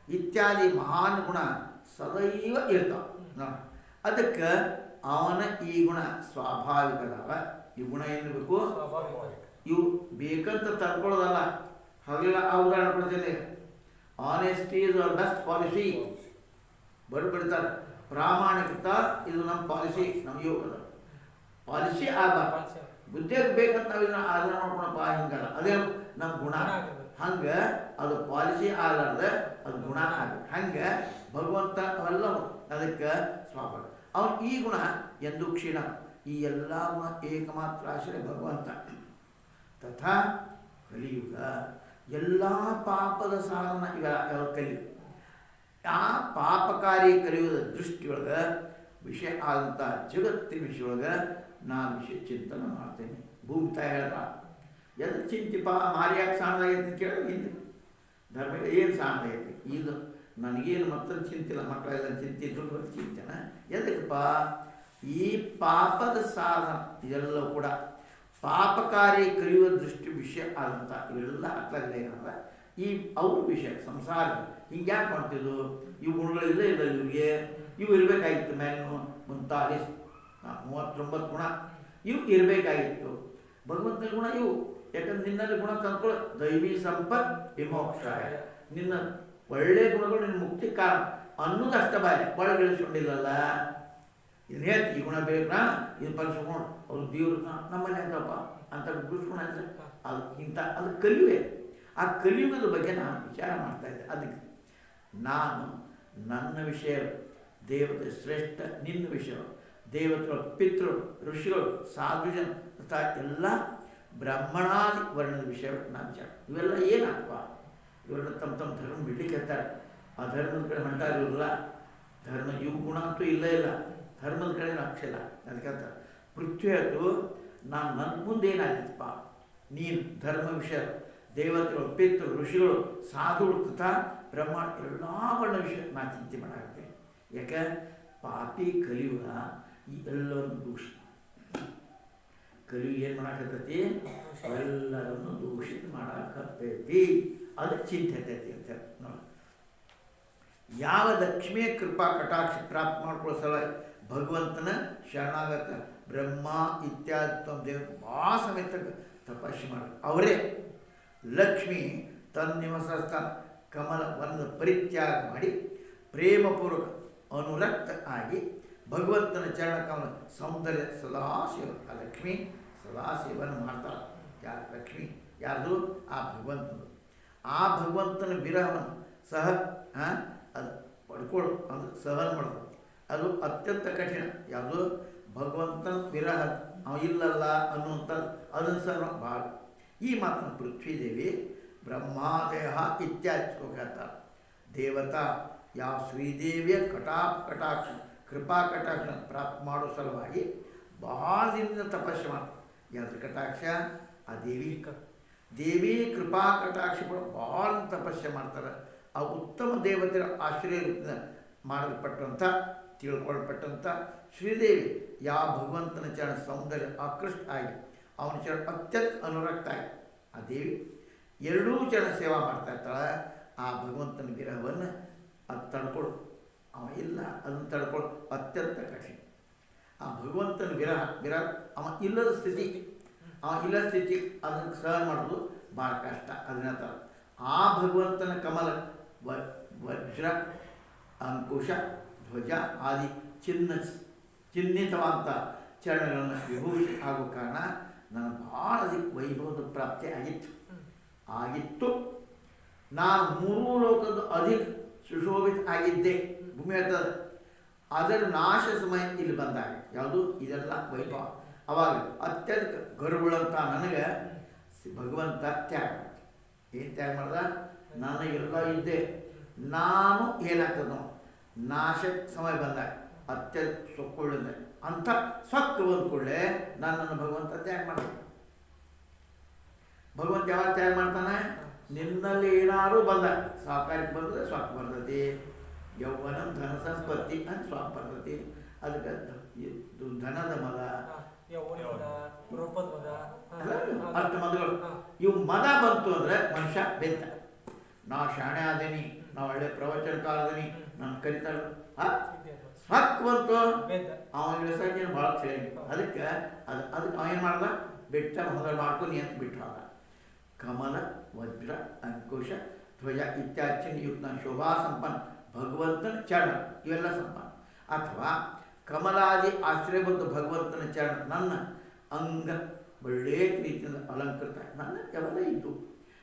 ಇತ್ಯಾದಿ ಮಹಾನ್ ಗುಣ ಸದೈವ ಇರ್ತಾವ. ಅದಕ್ಕೆ ಅವನ ಈ ಗುಣ ಸ್ವಾಭಾವಿಕದವ. ಈ ಗುಣ ಏನು ಬೇಕು, ಇವು ಬೇಕಂತ ತರ್ಕೊಳ್ಳೋದಲ್ಲ. ಹಾಗೆಲ್ಲ ಆ ಉದಾಹರಣೆ ಕೊಡ್ತೀನಿ. Honesty is our best policy. ಬಿಡ್ತಾರೆ. ಪ್ರಾಮಾಣಿಕತ ಇದು ನಮ್ಮ ಪಾಲಿಸಿ, ನಮ್ಮ ಯೋಗದ ಪಾಲಿಸಿ ಆಗಬಾರ್ದು. ಬುದ್ಧಿಯಾಗ ಬೇಕಂತ ನಾವು ಇದನ್ನ ಆಧಾರ ಮಾಡ್ಕೊಳಪ್ಪ ಹಿಂಗಲ್ಲ, ಅದೇ ನಮ್ಮ ಗುಣ. ಹಂಗೆ ಅದು ಪಾಲಿಸಿ ಆಗಲಾರ್ದೆ ಅದು ಗುಣ ಆಗಬೇಕು. ಹಂಗೆ ಭಗವಂತ ಅವೆಲ್ಲ ಅದಕ್ಕೆ ಸ್ವಾಭಾವಿಕ. ಅವನು ಈ ಗುಣ ಎಂದು ಕ್ಷೀಣ. ಈ ಎಲ್ಲ ಗುಣ ಏಕಮಾತ್ರ ಆಶ್ರಯ ಭಗವಂತ. ತಥಾ ಕಲಿಯುಗ ಎಲ್ಲ ಪಾಪದ ಸಾಧನ ಇವ ಕಲಿಯುಗ. ಆ ಪಾಪಕಾರಿ ಕಲಿಯುಗದ ದೃಷ್ಟಿಯೊಳಗೆ ವಿಷಯ ಆದಂಥ ಜಗತ್ತಿನ ವಿಷಯೊಳಗೆ ನಾನು ವಿಷಯ ಚಿಂತನೆ ಮಾಡ್ತೇನೆ. ಭೂಮಿ ತಾಯಿ ಹೇಳ್ದ ಎದು ಚಿಂತಿಪ ಮಾರಿಯಾಕೆ ಸಾಣದಾಗೈತಿ ಅಂತ ಕೇಳಿದ್ರೆ ಹಿಂದೆ ಧರ್ಮ ಏನು ಸಾಣದಾಗೈತಿ. ಇದು ನನಗೇನು ಮತ್ತೊಂದು ಚಿಂತಿಲ್ಲ, ಮಕ್ಕಳೆಲ್ಲ ಚಿಂತಿದ್ರು ಚಿಂತನೆ ಎದಕ್ಕಪ್ಪ ಈ ಪಾಪದ ಸಾಧನ ಇದೆಲ್ಲವೂ ಕೂಡ ಪಾಪಕಾರಿ ಕಲಿಯುವ ದೃಷ್ಟಿ ವಿಷಯ ಆದಂಥ ಇವೆಲ್ಲ ಅರ್ಥಗಳಿದೆ. ಏನಂದ್ರೆ ಈ ಅವ್ರ ವಿಷಯ ಸಂಸಾರ ಹಿಂಗ್ಯಾಕೆ ಮಾಡ್ತಿದ್ದು, ಇವು ಗುಣಗಳಿಲ್ಲ ಇಲ್ಲ ಇವ್ರಿಗೆ, ಇವು ಇರಬೇಕಾಗಿತ್ತು. ಮೇಲಿನ ಮುಂತಾಲಿಸ್ 39 ಗುಣ ಇವು ಇರಬೇಕಾಗಿತ್ತು. ಭಗವಂತನ ಗುಣ ಇವು. ಯಾಕಂದ್ರೆ ನಿನ್ನಲ್ಲಿ ಗುಣ ತಂದ್ಕೊಳ್ಳೋ ದೈವಿ ಸಂಪತ್ ವಿಮೋಕ್ಷಾಯ, ನಿನ್ನ ಒಳ್ಳೆಯ ಗುಣಗಳು ನಿನ್ನ ಮುಕ್ತಿ ಕಾರಣ ಅನ್ನೋದು ಅಷ್ಟ ಬಾಯಿ ಒಳಗೆ ಇಳಿಸ್ಕೊಂಡಿಲ್ಲಲ್ಲ. ಇದನ್ನ ಹೇಳ್ತಿ ಈ ಗುಣ ಬೇಕಾ ಇದು ಪರಿಸ್ಕೊಂಡು ಅವ್ರು ದೇವ್ರನ್ನ ನಮ್ಮಲ್ಲಿ ಅಂತಪ್ಪ ಅಂತ ಗುಡಿಸ್ಕೊಂಡು ಅಂದರೆ ಅದು ಇಂಥ ಅದು ಕಲಿಯುವೆ. ಆ ಕಲಿಯುಗದ ಬಗ್ಗೆ ನಾನು ವಿಚಾರ ಮಾಡ್ತಾ ಇದ್ದೆ. ಅದಕ್ಕೆ ನಾನು ನನ್ನ ವಿಷಯ ದೇವತೆ ಶ್ರೇಷ್ಠ, ನಿನ್ನ ವಿಷಯ ದೇವತೆಗಳು, ಪಿತೃ ಋಷಿಗಳು, ಸಾಧುಜನ ತಥಾ ಎಲ್ಲ ಬ್ರಾಹ್ಮಣಾದಿ ವರ್ಣದ ವಿಷಯಗಳು ನಾನು ವಿಚಾರ. ಇವೆಲ್ಲ ಏನಪ್ಪ? ಇವೆಲ್ಲ ತಮ್ಮ ತಮ್ಮ ಧರ್ಮ ಬಿಡ್ಲಿಕ್ಕೆ ಹೇಳ್ತಾರೆ. ಆ ಧರ್ಮದ ಕಡೆ ಹೊಂಟ ಇರೋದಿಲ್ಲ. ಧರ್ಮ ಇವು ಗುಣ ಅಂತೂ ಇಲ್ಲೇ ಇಲ್ಲ. ಧರ್ಮದ ಕಡೆ ಅಕ್ಷಲ್ಲ. ಅದಕ್ಕಂತ ಪೃಥ್ವಿ ಅದು ನಾನು ನನ್ನ ಮುಂದೆ ಏನಾಗಿತ್ತಪ್ಪ, ನೀನು ಧರ್ಮ ವಿಷಯ ದೇವತೆಗಳು, ಪಿತೃ ಋಷಿಗಳು, ಸಾಧುಗಳು ತಥಾ ಬ್ರಹ್ಮಾಂಡ ಎಲ್ಲ ವರ್ಣ ವಿಷಯ ನಾನು ಚಿಂತೆ ಮಾಡಾಗುತ್ತೆ. ಯಾಕೆ ಪಾಪಿ ಕಲಿಯುವ ಈ ಎಲ್ಲರನ್ನು ದೂಷಿತ ಕಲಿಯು ಏನು ಮಾಡಾಕತ್ತೈತಿ? ಎಲ್ಲರನ್ನು ದೂಷಿತ ಮಾಡಾಕತ್ತೈತಿ. ಅದು ಚಿಂತೆ ಐತೈತಿ ಅಂತ ನೋಡಿ. ಯಾವ ಲಕ್ಷ್ಮಿಯ ಕೃಪಾ ಕಟಾಕ್ಷ ಪ್ರಾಪ್ತ ಮಾಡ್ಕೊಳ್ಳೋ ಸಲ ಭಗವಂತನ ಶರಣಾಗತ ಬ್ರಹ್ಮ ಇತ್ಯಾದಿ ದೇವ ಭಾಳ ಸಮೇತ ತಪಸ್ಸು ಮಾಡ ಅವರೇ ಲಕ್ಷ್ಮಿ ತನ್ನಿವಾಸ ಸ್ಥಾನ ಕಮಲ ವನದ ಪರಿತ್ಯಾಗ ಮಾಡಿ ಪ್ರೇಮಪೂರ್ವಕ ಅನುರಕ್ತ ಆಗಿ ಭಗವಂತನ ಚರಣ ಕಮಲ ಸೌಂದರ್ಯ ಸದಾಶಿವ. ಆ ಲಕ್ಷ್ಮಿ ಸದಾಶಿವವನ್ನು ಮಾಡ್ತಾಳೆ. ಯಾರು ಲಕ್ಷ್ಮಿ? ಯಾರ್ದು? ಆ ಭಗವಂತನು. ಆ ಭಗವಂತನ ವಿರಹವನ್ನು ಸಹ ಅದು ಪಡ್ಕೊಳ್ಳು ಅಂದ್ರೆ ಸಹನ ಮಾಡೋದು ಅದು ಅತ್ಯಂತ ಕಠಿಣ. ಯಾವುದು? ಭಗವಂತನ ವಿರಹ ಅವ ಇಲ್ಲಲ್ಲ ಅನ್ನುವಂಥದ್ದು ಅದನ್ನು ಸಹ ಭಾಳ. ಈ ಮಾತನ್ನು ಪೃಥ್ವಿದೇವಿ ಬ್ರಹ್ಮಾದೇಹ ಇತ್ಯಾದಿ ಹೇಳ್ತಾರೆ. ದೇವತಾ ಯಾವ ಶ್ರೀದೇವಿಯ ಕಟಾಕ್ಷ ಕೃಪಾ ಕಟಾಕ್ಷ ಪ್ರಾಪ್ತ ಮಾಡೋ ಸಲುವಾಗಿ ಭಾಳ ದಿನದಿಂದ ತಪಸ್ಸು ಮಾಡ್ತಾರೆ. ಯಾವ್ದ್ರ ಕಟಾಕ್ಷ? ಆ ದೇವಿ ಕೃಪಾ ಕಟಾಕ್ಷ ಭಾಳ ತಪಸ್ಸೆ ಮಾಡ್ತಾರೆ. ಆ ಉತ್ತಮ ದೇವತೆಯ ಆಶ್ರಯ ರೂಪದಿಂದ ಮಾಡಲ್ಪಟ್ಟಂಥ ತಿಳ್ಕೊಳ್ಪಟ್ಟಂಥ ಶ್ರೀದೇವಿ ಯಾವ ಭಗವಂತನ ಚರಣ ಸೌಂದರ್ಯ ಆಕೃಷ್ಟ ಆಗಿ ಅವನ ಚರಣ ಅತ್ಯಂತ ಅನುರಕ್ತ ಆಗಿ ಆ ದೇವಿ ಎರಡೂ ಚರಣ ಸೇವಾ ಮಾಡ್ತಾ ಇರ್ತಾಳೆ. ಆ ಭಗವಂತನ ವಿರಹವನ್ನು ಅದು ತಡ್ಕೊಡು ಅವ ಇಲ್ಲ, ಅದನ್ನು ತಡ್ಕೊಳ್ಳು ಅತ್ಯಂತ ಕಠಿಣ. ಆ ಭಗವಂತನ ವಿರಹ ಅವ ಇಲ್ಲದ ಸ್ಥಿತಿ, ಅದನ್ನು ಸಹನ ಮಾಡೋದು ಭಾಳ ಕಷ್ಟ. ಅದನ್ನ ಆ ಭಗವಂತನ ಕಮಲ ವಜ್ರ ಅಂಕುಶ ಧ್ವಜ ಆದಿ ಚಿಹ್ನಿತವಾದಂಥ ಚರಣಗಳನ್ನು ವಿಭೂಷಿ ಆಗೋ ಕಾರಣ ನಾನು ಭಾಳ ಅದಕ್ಕೆ ವೈಭವದ ಪ್ರಾಪ್ತಿ ಆಗಿತ್ತು. ನಾನು 3 ಲೋಕದ ಅಧಿಕ ಸುಶೋಭಿತ ಆಗಿದ್ದೆ. ಭೂಮಿ ಹೇಳ್ತದೆ ಅದರ ನಾಶ ಸಮಯ ಇಲ್ಲಿ ಬಂದಾಗ ಯಾವುದು ಇದೆಲ್ಲ ವೈಭವ. ಅವಾಗ ಅತ್ಯಧಿಕ ಗರ್ವಗಳಂತ ನನಗೆ ಭಗವಂತ ತ್ಯಾಗ ಮಾಡ್ತೀನಿ. ಏನು ತ್ಯಾಗ ಮಾಡ್ದ? ನನಗೆಲ್ಲ ಇದ್ದೆ, ನಾನು ಏನಾಗ್ತದೋ ನಾಶ ಸಮಯ ಬಂದಾಗ ಅತ್ಯಧಿಕ ಸೊಕ್ಕೊಳ್ಳಿದೆ ಅಂಥ ಸೊಕ್ಕ ಬಂದ್ಕೊಳ್ಳೆ ನನ್ನನ್ನು ಭಗವಂತ ತ್ಯಾಗ ಮಾಡ್ತಾನೆ. ಭಗವಂತ ಯಾವಾಗ ತ್ಯಾಗ ಮಾಡ್ತಾನೆ? ನಿನ್ನಲ್ಲಿ ಏನಾದ್ರು ಬಂದ ಸಾಕಾರಕ್ಕೆ ಬಂದರೆ ಸ್ವಾಕ್ ಬರ್ತೈತಿ. ಯೌವನ ಧನ ಸಂಪತ್ತಿ ಅಂತ ಸ್ವಾಕ್ ಬರ್ತೈತಿ. ಅದಕ್ಕೆ ಧನದ ಮದ ಅಷ್ಟು ಮದಗಳು ಇವು ಮದ ಬಂತು ಅಂದರೆ ಮನುಷ್ಯ ಬೆಂತ. ನಾ ಶಾಣೆ ಆದೇನಿ, ನಾ ಒಳ್ಳೆ ಪ್ರವಚನಕಾರದೀನಿ, ನಾನು ಕಲಿತಾಳು ಸ್ವಾಕ್ ಬಂತು ಅವನ ವಿಸರ್ಜನೆ ಭಾಳ ಸರಿ. ಅದಕ್ಕೆ ಅವೇನು ಮಾಡ್ದ? ಬೆಟ್ಟ ಮೊದಲು ಮಾಡ್ಕೊಂಡು ಅಂತ ಬಿಟ್ಟು ಹೋದ. ಕಮಲ ವಜ್ರ ಅಂಕುಶ ಧ್ವಜ ಇತ್ಯಾದಿ ಯುಕ್ತ ಶೋಭಾ ಸಂಪನ್ನ ಭಗವಂತನ ಚರಣ ಇವೆಲ್ಲ ಸಂಪನ್ನ. ಅಥವಾ ಕಮಲಾದಿ ಆಶ್ರಯಬದ್ಧ ಭಗವಂತನ ಚರಣ ನನ್ನ ಅಂಗ ಒಳ್ಳೆಯ ರೀತಿಯಿಂದ ಅಲಂಕೃತ ನನ್ನ ಯಾವೆಲ್ಲ ಇದ್ದು.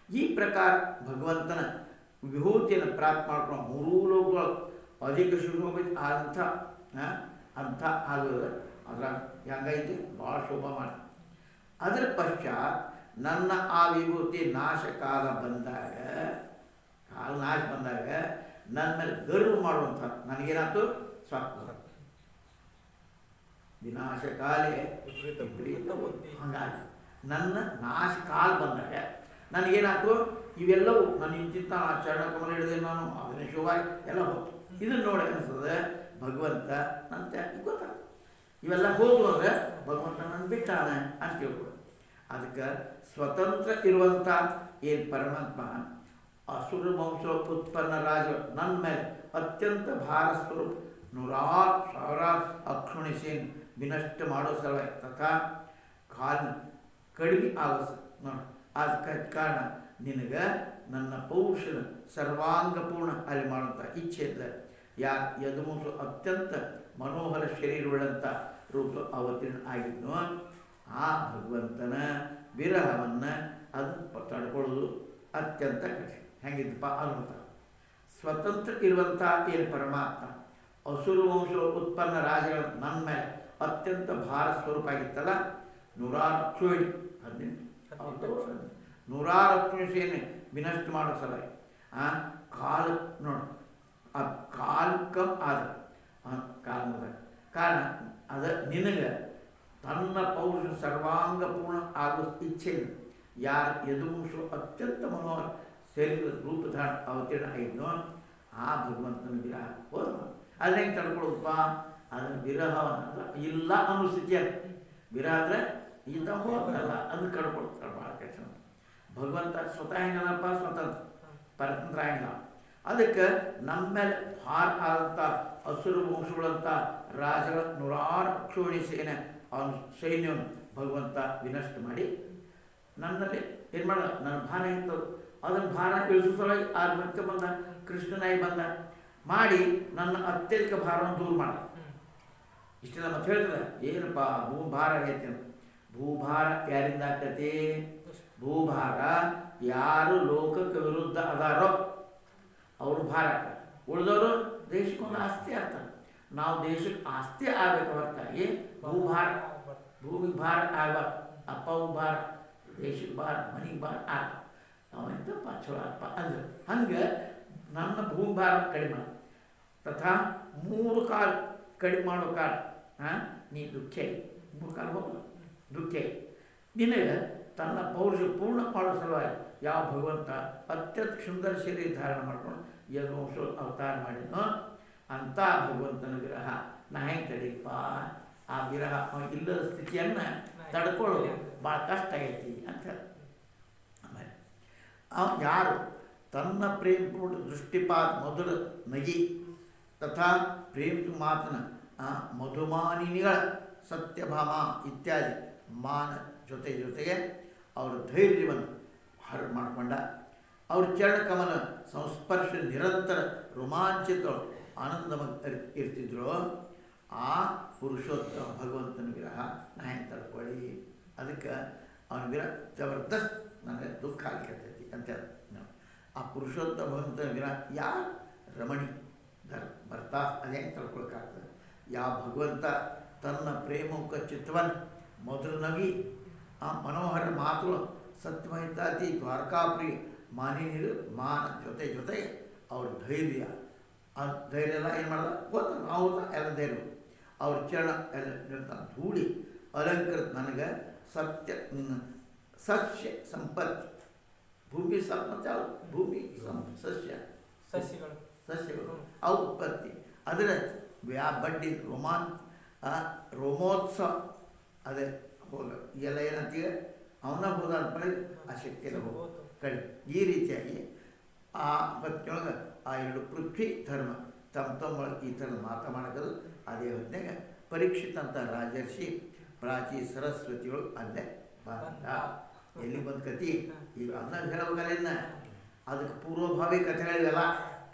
ಈ ಪ್ರಕಾರ ಭಗವಂತನ ವಿಭೂತಿಯನ್ನು ಪ್ರಾಪ್ತ ಮಾಡ್ಕೊಂಡು 3 ಲೋಕಗಳು ಅಧಿಕ ಶುಭೋಭಿತ ಅಂಥ ಆಗೋದು ಅದ್ರಾಗ ಹೆಂಗೈತಿ ಭಾಳ ಶೋಭಾ ಮಾಡಿ. ಅದರ ಪಶ್ಚಾತ್ ನನ್ನ ಆ ವಿಭೂತಿ ನಾಶ ಕಾಲ ಬಂದಾಗ ನನ್ನ ಮೇಲೆ ಗರ್ವ ಮಾಡುವಂಥ ನನಗೇನಾಯ್ತು? ಸ್ವಾಕ್ ವಿನಾಶ ಕಾಲೇ ಹಂಗಾಗಿ ನನ್ನ ನಾಶ ಕಾಲ ಬಂದಾಗ ನನಗೇನಾಯ್ತು? ಇವೆಲ್ಲವೂ ನಾನು ಇಂತಿಂತ ಚರಣ ಕಮಲ ಹಿಡಿದೆ, ನಾನು ಅದನ್ನೇ ಶೋಭಾ ಎಲ್ಲ ಹೋಗ್ತು. ಇದನ್ನು ನೋಡಿ ಅನಿಸ್ತದೆ ಭಗವಂತ ನಂತ ಗೊತ್ತಾಗ್ತದೆ. ಇವೆಲ್ಲ ಹೋಗು ಅಂದರೆ ಭಗವಂತ ನನ್ನ ಬಿಟ್ಟಾನೆ ಅಂತ ತಿಳ್ಕೊಳ್ಳಿ. ಅದಕ್ಕೆ ಸ್ವತಂತ್ರ ಇರುವಂಥ ಏನು ಪರಮಾತ್ಮ ಅಸುರ ವಂಶ ಉತ್ಪನ್ನ ರಾಜ ನನ್ನ ಮೇಲೆ ಅತ್ಯಂತ ಭಾರ ಸ್ವರೂಪ ನೂರಾರು ಸಾವಿರಾರು ಅಕ್ಷುಣಿ ಸೇನೆ ವಿನಷ್ಟ ಮಾಡೋ ಸಲುವಾಗಿ ತಥಾ ಕಾಲಿನ ಕಡಿಮೆ ಆಗೋ ನೋಡಿ ಅದಕ್ಕೆ ಕಾರಣ ನಿನಗೆ ನನ್ನ ಪೌರುಷದ ಸರ್ವಾಂಗಪೂರ್ಣ ಅಲ್ಲಿ ಮಾಡುವಂಥ ಇಚ್ಛೆ ಇದ್ದ ಯಾರು ಯದುಮುಸು ಅತ್ಯಂತ ಮನೋಹರ ಶರೀರವುಳ್ಳಂಥ ರೂಪ ಅವತೀರ್ಣ ಆಗಿದ್ನು ಆ ಭಗವಂತನ ವಿರಹವನ್ನು ಅದನ್ನು ತಡ್ಕೊಳ್ಳೋದು ಅತ್ಯಂತ ಕಠಿಣ. ಹೆಂಗಿದ್ದಪ್ಪ ಅನ್ನುವಂಥ ಸ್ವತಂತ್ರ ಇರುವಂಥ ಏನು ಪರಮಾತ್ಮ ಅಸುರ ವಂಶ ಉತ್ಪನ್ನ ರಾಜಗಳ ನನ್ನ ಮೇಲೆ ಅತ್ಯಂತ ಭಾರ ಸ್ವರೂಪ ಆಗಿತ್ತಲ್ಲ, ನೂರಾರು ಅಕ್ಷೋಣಿ 18 ನೂರಾರು ಅಕ್ಷೋಣಿ ಸೇನೆ ವಿನಷ್ಟ ಮಾಡೋ ಸಲುವಾಗಿ ಕಾಲ ನೋಡಿ ಆ ಕಾಲ್ಕಂ ಆದ ಕಾಲದ ಕಾರಣ ಅದ ನಿನಗೆ ತನ್ನ ಪೌರುಷ ಸರ್ವಾಂಗಪೂರ್ಣ ಆಗೋ ಇಚ್ಛೆ ಇದೆ. ಯಾರು ಯದುವಂಶು ಅತ್ಯಂತ ಮನೋಹರ ಶರೀರದ ರೂಪಧಾರಣ ಅವತೀರ್ಣ ಆಗಿದ್ನೋ ಆ ಭಗವಂತನ ವಿರಹ ಹೋದ. ಅದನ್ನ ಹೆಂಗೆ ತಡ್ಕೊಳ್ಳೋದಪ್ಪ? ಅದನ್ನ ವಿರಹವನ್ನ ಇಲ್ಲ ಅನ್ನೋ ಸ್ಥಿತಿ ಅಲ್ಲ. ವಿರಹ ಅಂದರೆ ಇಲ್ಲ ಹೋದಲ್ಲ ಅದನ್ನು ಕಡ್ಕೊಳ್ತಾರೆ ಭಾಳ ಕಷ್ಟ. ಭಗವಂತ ಸ್ವತಃ ಹೆಂಗಲ್ಲಪ್ಪ, ಸ್ವತಂತ್ರ ಪರತಂತ್ರ ಆಗಿಲ್ಲ. ಅದಕ್ಕೆ ನಮ್ಮ ಮೇಲೆ ಭಾರ ಆದಂಥ ಅಸುರ ವಂಶಗಳಂಥ ರಾಜಗಳ ನೂರಾರು ಅಕ್ಷೋಣಿ ಸೇನೆ ಅವನ ಸೈನ್ಯವನ್ನು ಭಗವಂತ ವಿನಷ್ಟ ಮಾಡಿ ನನ್ನಲ್ಲಿ ಏನು ಮಾಡ ನನ್ನ ಭಾರ ಇರ್ತದೆ ಅದನ್ನು ಭಾರ ಇಳಿಸೋದ್ರೊಳಗೆ ಆ ಮತ್ತೆ ಬಂದ ಕೃಷ್ಣನಾಗಿ ಬಂದ ಮಾಡಿ ನನ್ನ ಅತ್ಯಧಿಕ ಭಾರವನ್ನು ದೂರ ಮಾಡ. ಇಷ್ಟೆಲ್ಲ ಮತ್ತೆ ಹೇಳ್ತದೆ ಏನಪ್ಪ ಭೂಭಾರ ಆಗೈತೆ ಅಂತ. ಭೂಭಾರ ಯಾರಿಂದ ಆಗ್ತೈತಿ? ಭೂಭಾರ ಯಾರು ಲೋಕಕ್ಕೆ ವಿರುದ್ಧ ಅದಾರೋ ಅವರು ಭಾರ ಆಗ್ತಾರೆ. ಉಳಿದವರು ದೇಶಕ್ಕೊಂದು ಆಸ್ತಿ ಆಗ್ತಾರೆ. ನಾವು ದೇಶಕ್ಕೆ ಆಸ್ತಿ ಆಗಬೇಕು ಹೊರತಾಗಿ ಭೂಭಾರ ಭೂಮಿಗೆ ಭಾರ ಆಗಬಾರ್ದು. ಅಪ್ಪವು ಭಾರ, ದೇಶಕ್ಕೆ ಭಾರ, ಮನೆಗೆ ಭಾರ ಆಗ ಅವಂತಪ್ಪ ಚಲೋ ಅಪ್ಪ ಅಂದ್ರೆ ಹಂಗೆ ನನ್ನ ಭೂಭಾರ ಕಡಿಮೆ ಮಾಡು. ತಥಾ 3 ಕಾಲು ಕಡಿಮೆ ಮಾಡೋ ಕಾಲು ನೀ ದುಃಖ 3 ಕಾಲು ಹೋಗಲ್ಲ ದುಃಖ ನಿನಗೆ ತನ್ನ ಪೌರುಷ ಪೂರ್ಣ ಮಾಡೋ ಸಲುವಾಗಿ ಯಾವ ಭಗವಂತ ಅತ್ಯಂತ ಸುಂದರ ಶರೀರ ಧಾರಣ ಮಾಡ್ಕೊಂಡು ಯದುವಂಶ ಅವತಾರ ಮಾಡಿದ್ನೋ ಅಂಥ ಭಗವಂತನ ವಿರಹ ನಾ ಹೆಂಗೆ ತಡೀಪ? ಆ ವಿರಹ ಇಲ್ಲದ ಸ್ಥಿತಿಯನ್ನು ತಡ್ಕೊಳ್ಳೋದು ಭಾಳ ಕಷ್ಟ ಆಗೈತಿ ಅಂತ ಹೇಳಿ. ಆಮೇಲೆ ಯಾರು ತನ್ನ ಪ್ರೇಮಪೂರ್ಣ ದೃಷ್ಟಿಪಾತ ಮಧುರ ನಗಿ ತಥಾ ಪ್ರೇಮ ಮಾತನ ಮಧುಮಾನಿನಿಗಳ ಸತ್ಯಭಾಮ ಇತ್ಯಾದಿ ಮಾನ ಜೊತೆಗೆ ಅವರ ಧೈರ್ಯವನ್ನು ಹರ ಮಾಡಿಕೊಂಡ. ಅವ್ರ ಚರಣಕಮಲ ಸಂಸ್ಪರ್ಶ ನಿರಂತರ ರೋಮಾಂಚಿತ ಆನಂದ ಇರ್ತಿದ್ರು. ಆ ಪುರುಷೋತ್ತಮ ಭಗವಂತನ ವಿರಹ ನಾ ಹೆಂಗೆ ತಡ್ಕೊಳ್ಳಿ? ಅದಕ್ಕೆ ಅವನ ವಿರಹ ಜಬರ್ದಸ್ತ್ ನನಗೆ ದುಃಖ ಆಗಿರ್ತೈತಿ ಅಂತ ಆ ಪುರುಷೋತ್ತಮ ಭಗವಂತನ ವಿರಹ ಯಾರು ರಮಣಿ ಬರ್ತಾ ಅದು ಹೆಂಗೆ ತಡ್ಕೊಳಕ್ಕಾಗ್ತದೆ? ಯಾವ ಭಗವಂತ ತನ್ನ ಪ್ರೇಮೋಕ ಚಿತ್ತವನ್ನು ಮಧುರ ನಗಿ ಆ ಮನೋಹರ ಮಾತುಗಳು ಸತ್ಯಮಹಿತಾತಿ ದ್ವಾರಕಾಪುರಿ ಮಾನಿನಿರು ಮಾನ ಜೊತೆಗೆ ಅವ್ರ ಧೈರ್ಯ ಆ ಧೈರ್ಯ ಎಲ್ಲ ಏನು ಮಾಡೋದು ಗೊತ್ತ ನಾವು ಎಲ್ಲ ಧೈರ್ಯ ಅವ್ರ ಚರಣ ಎಲ್ಲ ನಿರ್ತಾನ ಧೂಳಿ ಅಲಂಕೃತ ನನಗೆ ಸಸ್ಯ ಸಂಪತ್ತು ಭೂಮಿ ಸಂಪತ್ತು ಯಾವುದು? ಭೂಮಿ ಸಸ್ಯಗಳು ಅವು ಉತ್ಪತ್ತಿ ಅದರ ಬಡ್ಡಿ ರೋಮೋತ್ಸವ ಅದೇ ಹೋಗ ಎಲ್ಲ ಏನಂತೀಗ ಅವನ ಹೋದ ಅಂದ್ಮೇಲೆ ಆ ಶಕ್ತಿಯನ್ನು ಹೋಗ ಕಡಿಮೆ. ಈ ರೀತಿಯಾಗಿ ಆ ಹೊತ್ತಿನೊಳಗೆ ಆ 2 ಪೃಥ್ವಿ ಧರ್ಮ ತಮ್ಮೊಳಗೆ ಈ ಥರ ಮಾತನಾಡೋದು. ಅದೇ ಹೊತ್ತಿನಾಗ ಪರೀಕ್ಷಿತ ಅಂತ ರಾಜರ್ಷಿ ಪ್ರಾಚೀ ಸರಸ್ವತಿಗಳು ಅಲ್ಲೇ ಬಂದ. ಎಲ್ಲಿ ಬಂದ ಕತಿ ಈಗ ಅದನ್ನ ಹೇಳಬೇಕಲ್ಲ, ಅದಕ್ಕೆ ಪೂರ್ವಭಾವಿ ಕಥೆಗಳಿವೆಲ್ಲ.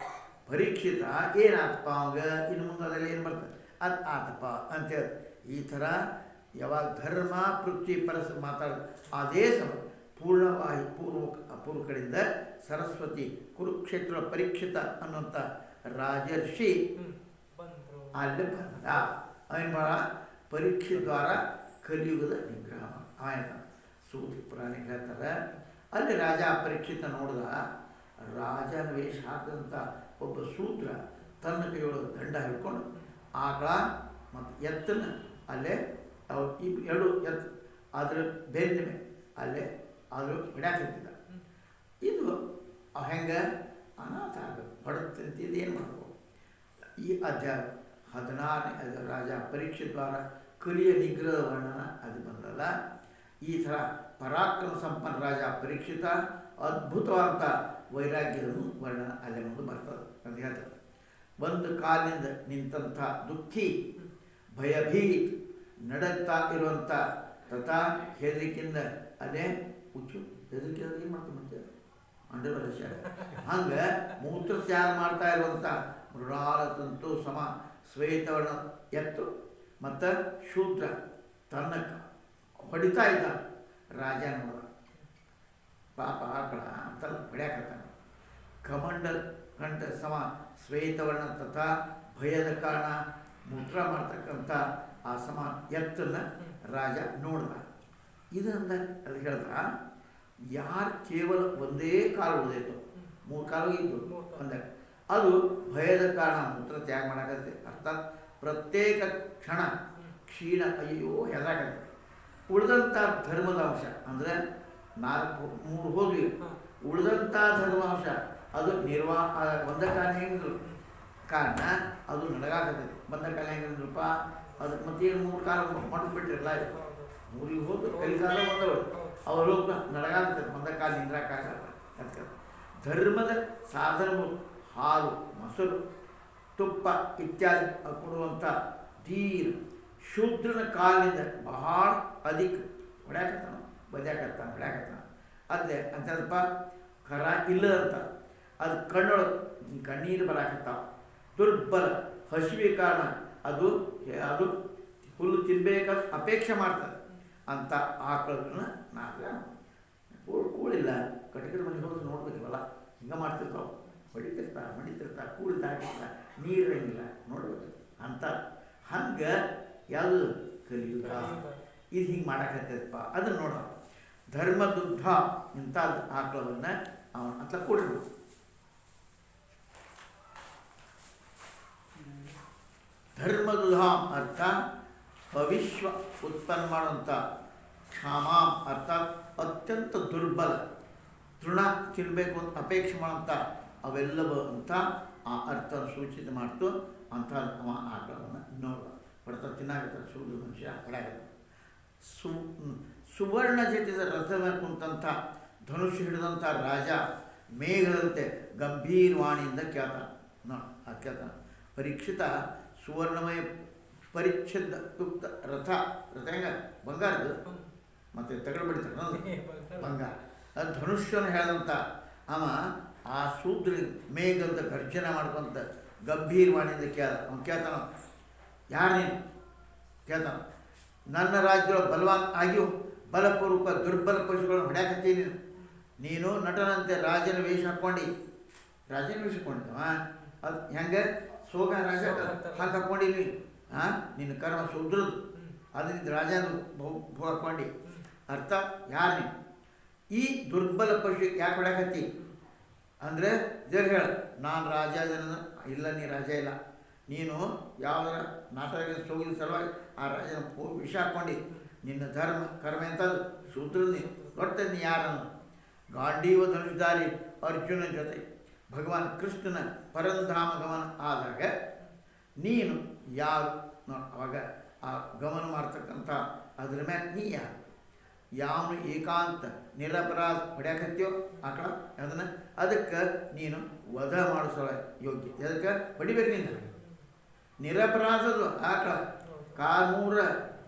ಪರೀಕ್ಷಿತ ಏನಾತಪ್ಪ ಅವಾಗ ಇನ್ನು ಮುಂದಲ್ಲಿ ಏನು ಬರ್ತದೆ ಅದು ಆತಪ್ಪ ಅಂತೇಳಿ ಈ ಥರ ಯಾವಾಗ ಧರ್ಮ ಪೃಥ್ವಿ ಪರಸ್ ಮಾತಾಡೋದು ಅದೇ ಸಮಯ ಪೂರ್ಣವಾಹಿ ಪೂರ್ವ ಕಡೆಯಿಂದ ಸರಸ್ವತಿ ಕುರುಕ್ಷೇತ್ರ ಪರೀಕ್ಷಿತ ಅನ್ನುವಂಥ ರಾಜರ್ಷಿ ಅಲ್ಲಿ ಬಂದ. ಅವನ ಭಾಳ ಪರೀಕ್ಷೆ ದ್ವಾರ ಕಲಿಯುಗದ ನಿಗ್ರಹ ಆಯ್ತ ಸೂತಿ ಪುರಾಣ ಹೇಳ್ತಾರೆ. ಅಲ್ಲಿ ರಾಜ ಪರೀಕ್ಷಿತ ನೋಡಿದ ರಾಜನ ವೇಷ ಹಾಕಿದಂಥ ಒಬ್ಬ ಶೂದ್ರ ತನ್ನ ಕೈಯೊಳಗೆ ದಂಡ ಹಿಡ್ಕೊಂಡು ಆಕಳ ಮತ್ತು ಎತ್ತನ ಅಲ್ಲೇ ಅವ್ರು ಎರಡು ಎತ್ತು ಅದ್ರ ಬೆನ್ನ ಮೇಲೆ ಅಲ್ಲೇ ಆದರೂ ಹಿಡ್ಯಾಕತ್ತಿದ್ದ. ಇದು ಹೆಂಗೆ ಅನಾಥ ಆಗಬೇಕು ಹೊಡೆದಂತಿದ್ದು ಏನು ಮಾಡ್ಬೇಕು? ಈ ಅಧ್ಯಾಯ 16ನೇ ರಾಜ ಪರೀಕ್ಷೆ ದ್ವಾರ ಕಲಿಯ ನಿಗ್ರಹ ವರ್ಣನ ಅದು ಬಂದಲ್ಲ. ಈ ಥರ ಪರಾಕ್ರಮ ಸಂಪನ್ನ ರಾಜ ಪರೀಕ್ಷಿತ ಅದ್ಭುತವಾದಂಥ ವೈರಾಗ್ಯದ ವರ್ಣನ ಅಲ್ಲೇ ಮುಂದೆ ಬರ್ತದೆ ಅಂತ ಹೇಳ್ತಾರೆ. ಒಂದು ಕಾಲಿನಿಂದ ನಿಂತಹ ದುಃಖಿ, ಭಯಭೀತ್ ನಡಕ್ತಾ ಇರುವಂಥ ತಥಾ ಹೆದರಿಕೆಯಿಂದ ಅದೇ ಹುಚ್ಚು ಹೆದರಿಕೆ ಏನು ಮಾಡ್ತೀವಿ ಮತ್ತೆ ಅಂಡರ್ವರ್ಷ ಹಂಗೆ ಮೂತ್ರ ತ್ಯಾಗ ಮಾಡ್ತಾ ಇರುವಂಥ ಮೃಣಾಲ ತಂತು ಸಮ ಶ್ವೇತವರ್ಣ ಎತ್ತು ಮತ್ತು ಶೂದ್ರ ತನ್ನ ಹೊಡಿತಾ ಇದ್ದ ರಾಜ ನೋಡ ಪಾಪ ಆಕಳ ಅಂತ ಹೊಡ್ಯಾಕತ್ತಾನೆ. ಕಮಂಡ ಕಂಠ ಸಮ ಶ್ವೇತವರ್ಣ ತಥಾ ಭಯದ ಕಾರಣ ಮೂತ್ರ ಮಾಡ್ತಕ್ಕಂಥ ಆ ಸಮ ಎತ್ತನ್ನು ರಾಜ ನೋಡ್ದ. ಇದರಿಂದ ಅದು ಹೇಳ್ದ, ಯಾರು ಕೇವಲ ಒಂದೇ ಕಾಲು ಉಳಿದೈತು, 3 ಕಾಲು ಇದ್ದು ಅಂದಾಗ ಅದು ಭಯದ ಕಾರಣ ಮೂತ್ರ ತ್ಯಾಗ ಮಾಡಾಕತ್ತೆ. ಅರ್ಥಾತ್ ಪ್ರತ್ಯೇಕ ಕ್ಷಣ ಕ್ಷೀಣ ಅಯ್ಯೋ ಹೆದರಾಕತ್ತೆ. ಉಳಿದಂಥ ಧರ್ಮದ ಅಂಶ ಅಂದರೆ 3 ಹೋದ್ವಿ, ಉಳಿದಂಥ ಧರ್ಮಾಂಶ ಅದು ಒಂದ ಕಾಲ ಹೆಂಗಿದ್ರು ಕಾರಣ ಅದು ನಡಗಾಕತ್ತೈತಿ. ಬಂದ ಕಾಲ ಹೆಂಗಿದ್ರಪ್ಪ ಅದು ಮತ್ತೇನು 3 ಕಾಲ ಮಾಡಿಬಿಟ್ರಿಲ್ಲ, 3 ಹೋದ್ರು ಕಲಿಕಾಲ ಬಂದವರು ಅವರು ನಡಗಾಕತ್ತೈತಿ. ಬಂದ ಕಾಲ ನಿಂದ್ರಾಕಾಗಲ್ಲ. ಅದಕ್ಕೆ ಧರ್ಮದ ಸಾಧನಗಳು ಹಾಲು, ಮೊಸರು, ತುಪ್ಪ ಇತ್ಯಾದಿ ಕೊಡುವಂಥ ಧೀರ ಶೂದ್ರನ ಕಾಲಿನಿಂದ ಬಹಳ ಅಧಿಕ ಹೊಡ್ಯಾಕತ್ತಾನ, ಬದ್ಯಾಕತ್ತಾನ, ಹೊಡ್ಯಾಕತ್ತಾನ. ಅದೇ ಅಂತದಪ್ಪ ಕರ ಇಲ್ಲದಂತ ಅದು ಕಣ್ಣೀರು ಬರಾಕತ್ತಾವ. ದುರ್ಬಲ ಹಸಿವೆ ಕಾರಣ ಅದು ಹುಲ್ಲು ತಿನ್ಬೇಕಂತ ಅಪೇಕ್ಷೆ ಮಾಡ್ತಾರೆ ಅಂತ ಆಕಳಗಳನ್ನ ನಾಗ ಕೂಳಿಲ್ಲ ಕಟಕರ ಮನೆಗೆ ಹೋಗಿ ನೋಡ್ಬೇಕಲ್ಲ, ಹಿಂಗೆ ಮಾಡ್ತಿರ್ತಾವೆ, ಮಡಿತಿರ್ತಾ ಕೂಳಿ ತಾಕಿರ್ತಾ ನೀರಂಗಿಲ್ಲ ನೋಡ್ಬೇಕು ಅಂತ. ಹಂಗೆ ಯಾವುದು ಕಲಿಯುಗ ಇದು ಹಿಂಗೆ ಮಾಡಕತ್ತೈತಪ್ಪ ಅದನ್ನು ನೋಡ. ಧರ್ಮದುದ್ಧ ಇಂಥ ಆಕಳವನ್ನು ಅವನ ಅಂತ ಕೊಡ್ರು. ಧರ್ಮದುಧ ಅರ್ಥ ಭವಿಷ್ಯ ಉತ್ಪನ್ನ ಮಾಡುವಂಥ, ಕ್ಷಾಮಾಂ ಅರ್ಥಾತ್ ಅತ್ಯಂತ ದುರ್ಬಲ, ತೃಣ ತಿನ್ನಬೇಕು ಅಂತ ಅಪೇಕ್ಷೆ ಮಾಡೋಂಥ ಅವೆಲ್ಲವೂ ಅಂತ ಆ ಅರ್ಥ ಸೂಚಿತ ಮಾಡ್ತು. ಅಂಥ ಆಕಳವನ್ನು ನೋಡ ಹೊಡೆತ ತಿನ್ನಾಗತ್ತಾರೆ ಶೂದ್ರ ಮನುಷ್ಯ ಹೊಡೆಯಾಗತ್ತೆ. ಸುವರ್ಣ ಜಟಿದ ರಥದ ಕುಂತಂಥ ಧನುಷ್ ಹಿಡಿದಂಥ ರಾಜ ಮೇಘದಂತೆ ಗಂಭೀರವಾಣಿಯಿಂದ ಕೇಳ್ತಾನೆ. ಆ ಕೇಳ್ತಾನೆ, ಪರೀಕ್ಷಿತ ಸುವರ್ಣಮಯ ಪರಿಚ್ಛಿದ ಯುಕ್ತ ರಥ ಹೆಂಗ ಬಂಗಾರದ್ದು ಮತ್ತು ತಗಡು ಬಿಡ್ತಾರೆ ಬಂಗಾರ, ಅದು ಧನುಷ್ಯನ ಹೇಳಿದಂಥ ಅವ ಆ ಶೂದ್ರ ಮೇಘದ ಗರ್ಜನೆ ಮಾಡ್ಕೊಂತ ಗಂಭೀರವಾಣಿಯಿಂದ ಕೇಳ್ತಾನ, ಯಾರು ನೀನು ಕೇಳ್ತಾನ, ನನ್ನ ರಾಜ್ಯದೊಳಗೆ ಬಲವಾನ್ ಆಗಿಯೂ ಬಲಪೂರ್ವಕ ದುರ್ಬಲ ಪಶುಗಳನ್ನು ಹೊಡ್ಯಾಕತ್ತೀನಿ. ನೀನು ನಟನಂತೆ ರಾಜನ ವೇಷ ಹಾಕ್ಕೊಂಡಿದ್ದವ ಅದು ಹೆಂಗೆ ಸೋಗ ರಾಜ ಹಾಗೆ ಹಾಕ್ಕೊಂಡಿದ್ವಿ. ನಿನ್ನ ಕರ್ಮ ಶೂದ್ರದ್ದು, ಅದರಿಂದ ರಾಜನ ಹಾಕ್ಕೊಂಡು ಅರ್ಥ ಯಾರು ನೀನು ಈ ದುರ್ಬಲ ಪಶು ಯಾಕೆ ಹೊಡ್ಯಾಕತ್ತಿ ಅಂದರೆ ಜರ್ ಹೇಳ, ನಾನು ರಾಜ ಇಲ್ಲ, ನೀ ರಾಜ ಇಲ್ಲ, ನೀನು ಯಾವುದರ ನಾಟಕ ಸೋಗಿದ ಸಲುವಾಗಿ ಆ ರಾಜನ ವಿಷ ಹಾಕ್ಕೊಂಡು ನಿನ್ನ ಧರ್ಮ ಕರ್ಮ ಎಂಥದ್ದು ಶೂದ್ರ ನೀನು ಗೊತ್ತದ ನೀ ಯಾರನ್ನು. ಗಾಂಡೀವ ಧನುಷ್ಧಾರಿ ಅರ್ಜುನ ಜೊತೆ ಭಗವಾನ್ ಕೃಷ್ಣನ ಪರಂಧಾಮ ಗಮನ ಆದಾಗ ನೀನು ಯಾರು ಅವಾಗ ಆ ಗಮನ ಮಾಡ್ತಕ್ಕಂಥ ಅದ್ರ ಮೇಲೆ ನೀ ಯಾರು, ಯಾವನು ಏಕಾಂತ ನಿರಪರಾಧ ಹೊಡ್ಯಾಕತ್ತೀಯೋ ಆಕಳ ಅದನ್ನು ಅದಕ್ಕೆ ನೀನು ವಧ ಮಾಡಿಸೋ ಯೋಗ್ಯ. ಅದಕ್ಕೆ ಹೊಡಿಬೇಕು ನೀನು ನಿರಪರಾಧದು ಆಕಳ ಕಾಲ್ಮೂರ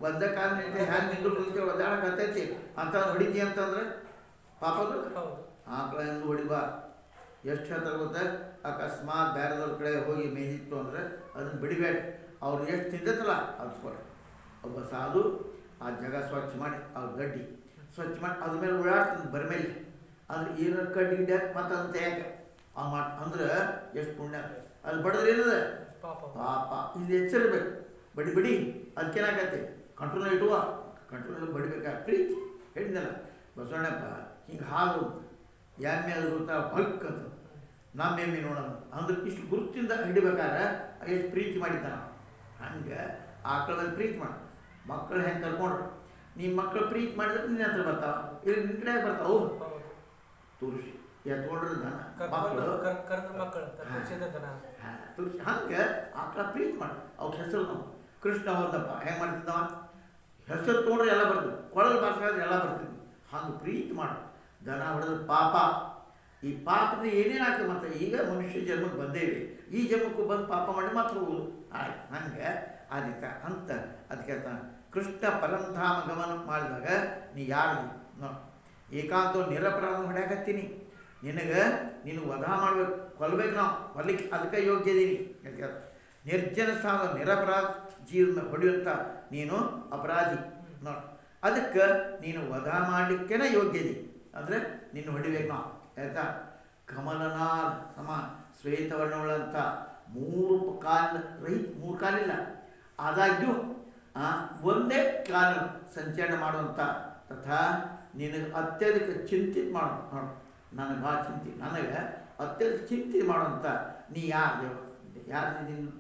ಒದ್ದ ಕಾಲ ನಿಂತ ಹ್ಯಾಂಗೆ ನಿಂದು ಕುಂತ ಒದ್ದಾಡಕತ್ತೈತಿ ಅಂತ ಹೊಡಿತಿ ಅಂತಂದ್ರೆ ಪಾಪದು ಆಕಳ ಎಂದು ಹೊಡಿಬಾ. ಎಷ್ಟು ಹೇಳ್ತಾರೆ ಗೊತ್ತಾ, ಅಕಸ್ಮಾತ್ ಬೇರೆದವ್ರ ಕಡೆ ಹೋಗಿ ಮೇಯ್ದಿತ್ತು ಅಂದರೆ ಅದನ್ನು ಬಿಡಬೇಡ. ಅವ್ರು ಎಷ್ಟು ತಿಂದೈತಲ್ಲ ಅದು ಕೊಡಿ. ಒಬ್ಬ ಸಾಧು ಆ ಜಾಗ ಸ್ವಚ್ಛ ಮಾಡಿ ಅವ್ರ ಗಡ್ಡಿ ಸ್ವಚ್ಛ ಮಾಡಿ ಅದ್ರ ಮೇಲೆ ಓಡಾಡ್ತೀನಿ ಬರಮೇಲೆ ಅಂದ್ರೆ ಏನೋ ಕಡ್ಡಿ ಗಿಡ್ಡಿ ಹಾಕಿ ಮತ್ತು ಅಂತ ಯಾಕೆ ಅಂದ್ರೆ ಎಷ್ಟು ಪುಣ್ಯ ಅದು ಬಡದ್ರೆ ಏನದ ಪಾಪ. ಇದು ಎಚ್ಚರಿರ್ಬೇಕು. ಬಡಿ ಅದಕ್ಕೇನಾಗತ್ತೆ ಕಂಟ್ರೋಲ್ ಇಟ್ಟುವ ಕಂಟ್ರೋಲ್ ಬಡಿಬೇಕಾದ್ರೆ ಪ್ರೀತಿ ಹೇಳಿದ್ನಲ್ಲ ಬಸವಣ್ಣಪ್ಪ. ಹಿಂಗೆ ಹಾಲು ಎಮ್ಮೆ ಅದು ಗೊತ್ತಾ ಭಕ್ ಅಂತ ನಮ್ಮ ಎಮ್ಮೆ ನೋಡೋಣ ಅಂದ್ರೆ ಇಷ್ಟು ಗುರುತಿಂದ ಹಿಡಿಬೇಕಾದ್ರೆ ಎಷ್ಟು ಪ್ರೀತಿ ಮಾಡಿದ್ದಾನ. ಹಂಗೆ ಆಕಳದಲ್ಲಿ ಪ್ರೀತಿ ಮಾಡ. ಮಕ್ಕಳು ಹೆಂಗೆ ಕರ್ಕೊಂಡ್ರು, ನಿಮ್ಮ ಮಕ್ಕಳು ಪ್ರೀತಿ ಮಾಡಿದ್ರೆ ನಿನ್ನ ಹತ್ರ ಬರ್ತಾವ, ಇಲ್ಲಿ ನಿನ್ನ ಕಡೆ ಬರ್ತಾವು ತುಳಸಿ ಎತ್ಕೊಂಡ್ರೆ ದನ ಮಕ್ಕಳು ತುಳಸಿ. ಹಂಗೆ ಆಕಳ ಪ್ರೀತಿ ಮಾಡಿ ಅವ್ರ ಹೆಸರು ನಾವು ಕೃಷ್ಣ ಹೋದಪ್ಪ ಹೆಂಗೆ ಮಾಡ್ತಿದ್ದವ, ಹೆಸರು ತೊಗೊಂಡ್ರೆ ಎಲ್ಲ ಬರ್ತದೆ, ಕೊಳಲು ಬಾರಿಸಿದ್ರೆ ಎಲ್ಲ ಬರ್ತಿದ್ವಿ. ಹಂಗೆ ಪ್ರೀತಿ ಮಾಡು. ದನ ಹೊಡೆದ್ರೆ ಪಾಪ, ಈ ಪಾಪದ ಏನೇನಾಗ್ತದೆ ಮತ್ತು ಈಗ ಮನುಷ್ಯ ಜನ್ಮಕ್ಕೆ ಬಂದೇವಿ, ಈ ಜನ್ಮಕ್ಕೂ ಬಂದು ಪಾಪ ಮಾಡಿ ಮಾತ್ರ ಹೋಗುದು. ಆಯ್ತು ಹಂಗೆ ಅದಕ್ಕೆ ಅಂತ ಅದಕ್ಕೆ ಕೃಷ್ಣ ಪರಂಧಾಮ ಗಮನ ಮಾಡಿದಾಗ ನೀ ಯಾರು ನೋಡಿ ಏಕಾಂತ ನಿರಪರಾಧ ಹೊಡ್ಯಾಕತ್ತೀನಿ, ನೀನು ವಧ ಮಾಡ್ಬೇಕು, ಕೊಲ್ಬೇಕು, ನಾವು ಕೊಲ್ಲಿಕ್ಕೆ ಅದಕ್ಕೆ ಯೋಗ್ಯ ಇದೀನಿ. ಯಾಕೆ ನಿರ್ಜನ ಸ್ಥಾನ ನಿರಪರಾಧ ಜೀವನ ಹೊಡೆಯುವಂಥ ನೀನು ಅಪರಾಧಿ ನೋಡಿ, ಅದಕ್ಕೆ ನೀನು ವಧ ಮಾಡಲಿಕ್ಕೇನೆ ಯೋಗ್ಯ ಇದೀನಿ ಅಂದರೆ ನಿನ್ನ ಹೊಡಿಬೇಕು ನಾವು. ಆಯಿತಾ? ಕಮಲನಾದ ಸಮ ಶ್ವೇತವರ್ಣವುಳ್ಳಂಥ 3 ಕಾಲು ರಹಿತ, 3 ಕಾಲಿಲ್ಲ, ಆದಾಗ್ಯೂ ಒಂದೇ ಕಾಲು ಸಂಚರಣ ಮಾಡುವಂಥ ತಥಾ ನಿನಗೆ ಅತ್ಯಧಿಕ ಚಿಂತಿತ ಮಾಡು ನೋಡು, ನನಗೆ ಭಾಳ ನನಗೆ ಅತ್ಯಧಿಕ ಚಿಂತೆ ಮಾಡುವಂಥ ನೀ ಯಾರು ನೀನು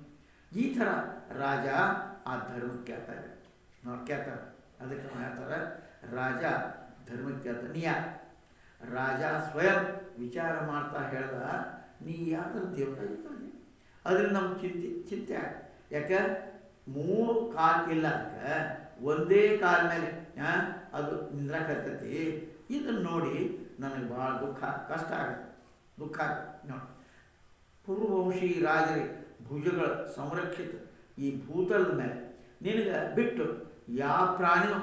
ಈ ಥರ ರಾಜ ಆ ಧರ್ಮಕ್ಕೆ ಹೇಳ್ತಾರೆ ನೋಡಿ, ಕೇಳ್ತಾರೆ. ಅದಕ್ಕೆ ನಾವು ಹೇಳ್ತಾರೆ ರಾಜ ಧರ್ಮಕ್ಕೆ ಹೇಳ್ತಾರೆ. ನೀ ಯಾರು ರಾಜ ಸ್ವಯಂ ವಿಚಾರ ಮಾಡ್ತಾ ಹೇಳ್ದ ನೀ ಯಾವ್ದಾರ ದೇವರ ಇರ್ತಾನೆ, ಅದ್ರಿಂದ ನಮ್ಗೆ ಚಿಂತೆ ಆಗ. ಯಾಕೆ 3 ಕಾಲು ಇಲ್ಲ, ಅದಕ್ಕೆ ಒಂದೇ ಕಾಲ ಮೇಲೆ ಅದು ನಿಂದ್ರಾಕತ್ತೈತಿ. ಇದನ್ನು ನೋಡಿ ನನಗೆ ಭಾಳ ಕಷ್ಟ ಆಗುತ್ತೆ, ದುಃಖ ಆಗುತ್ತೆ ನೋಡಿ. ಪೂರ್ವವಂಶಿ ರಾಜರಿಗೆ ಭುಜಗಳ ಸಂರಕ್ಷಿತ ಈ ಭೂತಲದ ಮೇಲೆ ನಿನಗೆ ಬಿಟ್ಟು ಯಾವ ಪ್ರಾಣಿನೂ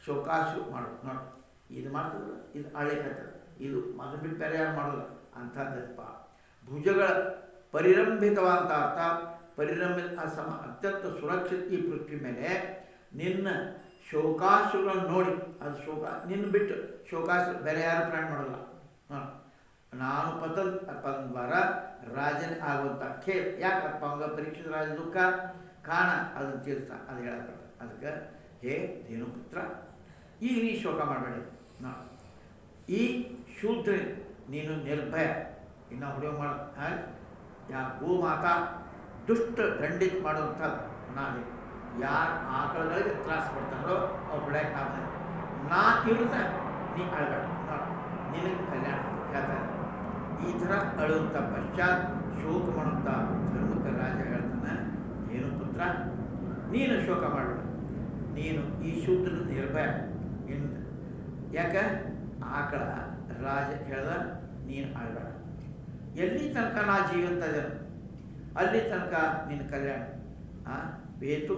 ಶೋಕಾಶು ಮಾಡು ನೋಡಿ. ಇದು ಮಾಡ್ತದಲ್ಲ, ಇದು ಹಳ್ಳಿಕತ್ತದ, ಇದು ಮೊದಲು ಬಿಟ್ಟು ಬೇರೆ ಯಾರು ಮಾಡೋಲ್ಲ ಅಂಥದ್ದಪ್ಪ. ಭುಜಗಳ ಪರಿರಂಭಿತವಾದಂಥ ಅರ್ಥ ಪರಿರಂಭಿತ ಅತ್ಯಂತ ಸುರಕ್ಷಿತ ಈ ಪೃಥ್ವಿ ಮೇಲೆ ನಿನ್ನ ಶೋಕಾಶುಗಳನ್ನು ನೋಡಿ, ಅದು ನಿನ್ನ ಬಿಟ್ಟು ಶೋಕಾಶು ಬೇರೆ ಯಾರು ಪ್ರಾಣಿ ಮಾಡೋಲ್ಲ. ನಾನು ಪತಂಬರ ರಾಜನ ಆಗುವಂಥ ಖೇರ್ ಯಾಕಪ್ಪ ಅವಂಗ ಪರೀಕ್ಷಿತ ರಾಜ ದುಃಖ ಕಾಣ ಅದನ್ನು ತೀರ್ಥ ಅದು ಹೇಳಲ್ಪಟ್ಟ. ಅದಕ್ಕೆ ಹೇ ಧೇನುಪುತ್ರ ಈಗ ನೀ ಶೋಕ ಮಾಡಬೇಡಿ, ಈ ಶೂದ್ರ ನೀನು ನಿರ್ಭಯ ಇನ್ನು ಹೊಡೆಯೋ ಮಾಡ ಗೋಮಾತಾ ದುಷ್ಟ ದಂಡಿತ ಮಾಡುವಂಥದ್ದು ನಾನು ಯಾರು ಆಕಳಗಳಿಗೆ ತ್ರಾಸ ಕೊಡ್ತಾರೋ ಅವ್ರು ಬಿಡಕ್ಕೆ ನಾ ಇರುತ್ತೆ, ನೀ ಅಳಬೇಡ ನೋಡಿ, ನಿನಗೆ ಕಲ್ಯಾಣ ಹೇಳ್ತಾರೆ. ಈ ಥರ ಅಳುವಂಥ ಪಶ್ಚಾತ್ ಶೋಕ ಮಾಡುವಂಥ ಧರ್ಮಕ್ಕೆ ರಾಜ ಹೇಳ್ತಾನೆ, ಏನು ಪುತ್ರ ನೀನು ಶೋಕ ಮಾಡಬೇಡ, ನೀನು ಈ ಶೂದ್ರ ನಿರ್ಭಯ ಎಂದು. ಯಾಕೆ ಆಕಳ ರಾಜ ಹೇಳ್ದ ನೀನು ಅಳಬೇಡ, ಎಲ್ಲಿ ತನಕ ನಾ ಜೀವಂತ ಜನ ಅಲ್ಲಿ ತನಕ ನಿನ್ನ ಕಲ್ಯಾಣ ಬೇತು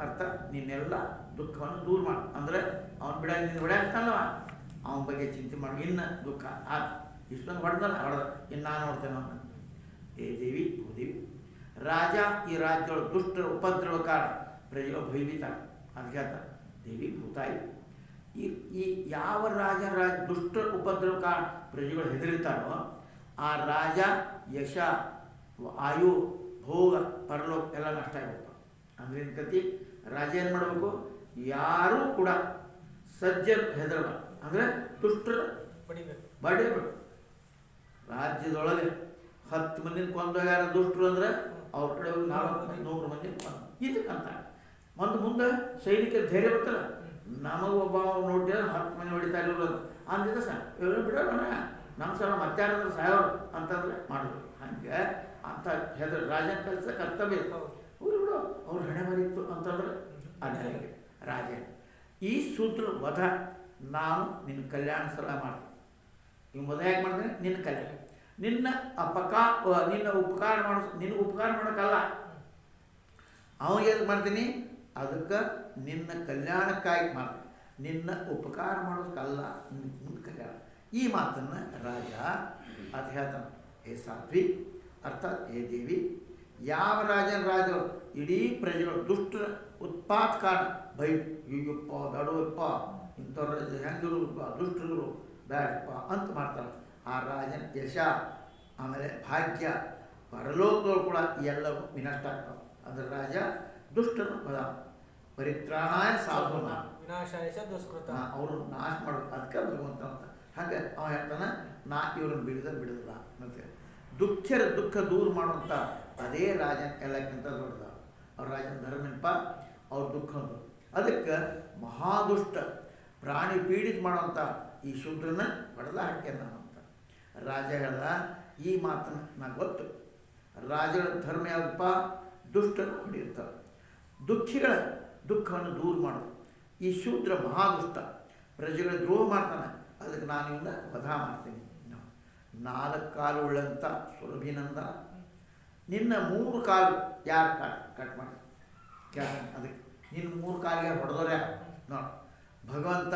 ಅರ್ಥ ನಿನ್ನೆಲ್ಲ ದುಃಖವನ್ನು ದೂರ ಮಾಡು. ಅಂದರೆ ಅವ್ನು ನಿನ್ನ ಬಿಡಾಕ್ತಾನವ ಅವನ ಬಗ್ಗೆ ಚಿಂತೆ ಮಾಡು, ಇನ್ನು ದುಃಖ ಇಷ್ಟೊಂದು ಹೊಡೆದಲ್ಲ ಇನ್ನು ನಾನು ನೋಡ್ತೇನೆ ಅವನ್ನ. ಏ ದೇವಿ ಭೂದೇವಿ ರಾಜ ಈ ರಾಜ್ಯದೊಳಗೆ ದುಷ್ಟರ ಉಪದ್ರವ ಕಾರಣ ಪ್ರಜೆಗಳು ಭಯಭೀತ ಅದಕ್ಕೆ ಹೇಳ್ತಾರೆ ದೇವಿ ಭೂತಾಯಿ. ಈ ಯಾವ ರಾಜ ದುಷ್ಟರ ಉಪದ್ರವ ಕಾರಣ ಪ್ರಜೆಗಳು ಹೆದರಿರ್ತಾರೋ ಆ ರಾಜ ಯಶ ಆಯು ಭೋಗ ಪರಲೋಕ ಎಲ್ಲ ನಷ್ಟ ಆಗಿಬಿಡ್ತಾವೆ. ಅಂದ್ರೆ ಏನು ಕತಿ, ರಾಜ ಏನು ಮಾಡಬೇಕು, ಯಾರೂ ಕೂಡ ಸಜ್ಜರು ಹೆದರಬ ಅಂದರೆ ದುಷ್ಟರ ಬಡಿಬೇಕು. ರಾಜ್ಯದೊಳಗೆ 10 ಮಂದಿನ ಕೊಂದೋಗ್ಯಾರ ದುಷ್ಟರು ಅಂದರೆ ಅವ್ರ ಕಡೆ 400 ಮಂದಿ ಇದಕ್ಕಂತ ಮುಂದೆ ಸೈನಿಕರು ಧೈರ್ಯ ಬರ್ತಲ್ಲ, ನಮಗೆ ಒಬ್ಬ ನೋಡಿದ್ರೆ 10 ಮಂದಿ ಹೊಡಿತಾರೆ ಇರೋದು ಅಂದಿದ್ದ ಇವರು ಬಿಡೋಣ ನಮ್ಮ ಸಲ ಮತ್ತಾರಾದ್ರೆ ಸಾಯೋರು ಅಂತಂದ್ರೆ ಮಾಡೋದು. ಹಂಗೆ ಅಂತ ಹೆದ್ರ ರಾಜನ ಕೆಲಸ ಕರ್ತವ್ಯ ಅವ್ರು ಬಿಡು ಅವ್ರು ಹಣೆ ಮರಿತ್ತು ಅಂತಂದ್ರೆ ಅನ್ಯಾಯ ರಾಜ. ಈ ಸೂತ್ರ ವಧ ನಾನು ನಿನ್ನ ಕಲ್ಯಾಣ ಸಲ ಮಾಡ್ತೀನಿ. ಇವ್ ವಧ ಯಾಕೆ ಮಾಡ್ತೀನಿ, ನಿನ್ನ ಕಲ್ಯಾಣ ನಿನ್ನ ನಿನ್ನ ಉಪಕಾರ ನಿನಗೆ ಉಪಕಾರ ಮಾಡೋಕ್ಕಲ್ಲ, ಅವಾಗ ಎದಕ್ಕೆ ಮಾಡ್ತೀನಿ, ಅದಕ್ಕೆ ನಿನ್ನ ಕಲ್ಯಾಣಕ್ಕಾಗಿ ಮಾಡ್ತೀನಿ, ನಿನ್ನ ಉಪಕಾರ ಮಾಡೋದಕ್ಕಲ್ಲ, ಮುಂದೆ ಕಲ್ಯಾಣ. ಈ ಮಾತನ್ನು ರಾಜ ಅದು ಹೇಳ್ತಾನೆ. ಹೇ ಸಾಧ್ವಿ ಅರ್ಥಾತ್ ಹೇ ದೇವಿ, ಯಾವ ರಾಜ ಇಡೀ ಪ್ರಜೆಗಳು ದುಷ್ಟರ ಉತ್ಪಾತ ಕಾರಣ ಅಯ್ಯಪ್ಪ ಬೇಡವಪ್ಪ ಇಂಥವ್ರ ಹೆಂಗಿರುಪ್ಪ ದುಷ್ಟರು ಬೇಡಪ್ಪ ಅಂತ ಮಾಡ್ತಾರೆ. ಆ ರಾಜನ ಯಶ ಆಮೇಲೆ ಭಾಗ್ಯ ಪರಲೋಕದವರು ಕೂಡ ಎಲ್ಲವೂ ವಿನಷ್ಟ ಆಗ್ತಾವೆ. ಅದರ ರಾಜ ದುಷ್ಟರು ಪರಿತ್ರಾಣಾಯ ಸಾಧುನ ವಿನಾಶಾಯ ದುಷ್ಕೃತ ಅವರು ನಾಶ ಮಾಡೋದು ಅದಕ್ಕೆ ಭಗವಂತ ಅಂತ. ಹಾಗೆ ಅವ ಹೇಳ್ತಾನೆ ನಾ ಇವ್ರನ್ನ ಬಿಡುದಿಲ್ಲ ಮತ್ತೆ ದುಃಖ ದೂರ ಮಾಡುವಂಥ ಅದೇ ರಾಜನ ಎಲ್ಲಕ್ಕಿಂತ ದೊಡ್ಡದ. ಅವ್ರ ರಾಜನ ಧರ್ಮನಪ್ಪ ಅವ್ರ ದುಃಖ ಒಂದು. ಅದಕ್ಕೆ ಮಹಾದುಷ್ಟ ಪ್ರಾಣಿ ಪೀಡಿತ ಮಾಡುವಂಥ ಈ ಶೂದ್ರನ ಹೊಡೆದ ಹಾಕ್ಯಾನ ಅಂತ ರಾಜ ಹೇಳ್ದ. ಈ ಮಾತನ್ನು ನನಗೆ ಗೊತ್ತು. ರಾಜರ ಧರ್ಮ ಯಾವುದಪ್ಪ, ದುಷ್ಟರು ಹೊಡೆಯುತ್ತಾರೆ, ದುಃಖಿಗಳ ದುಃಖವನ್ನು ದೂರ ಮಾಡೋದು. ಈ ಶೂದ್ರ ಮಹಾದುಷ್ಟ ಪ್ರಜೆಗಳ ದ್ರೋಹ ಮಾಡ್ತಾನೆ, ಅದಕ್ಕೆ ನಾನು ಇವನ್ನ ವಧ ಮಾಡ್ತೀನಿ. 4 ಕಾಲು ಉಳ್ಳಂಥ ಸುರಭಿನಂದನ, ನಿನ್ನ 3 ಕಾಲು ಯಾರು ಕಟ್ ಮಾಡಿ ಅದಕ್ಕೆ ನಿನ್ನ 3 ಕಾಲಿಗೆ ಹೊಡೆದವ್ರು ಯಾರು ನೋಡಿ. ಭಗವಂತ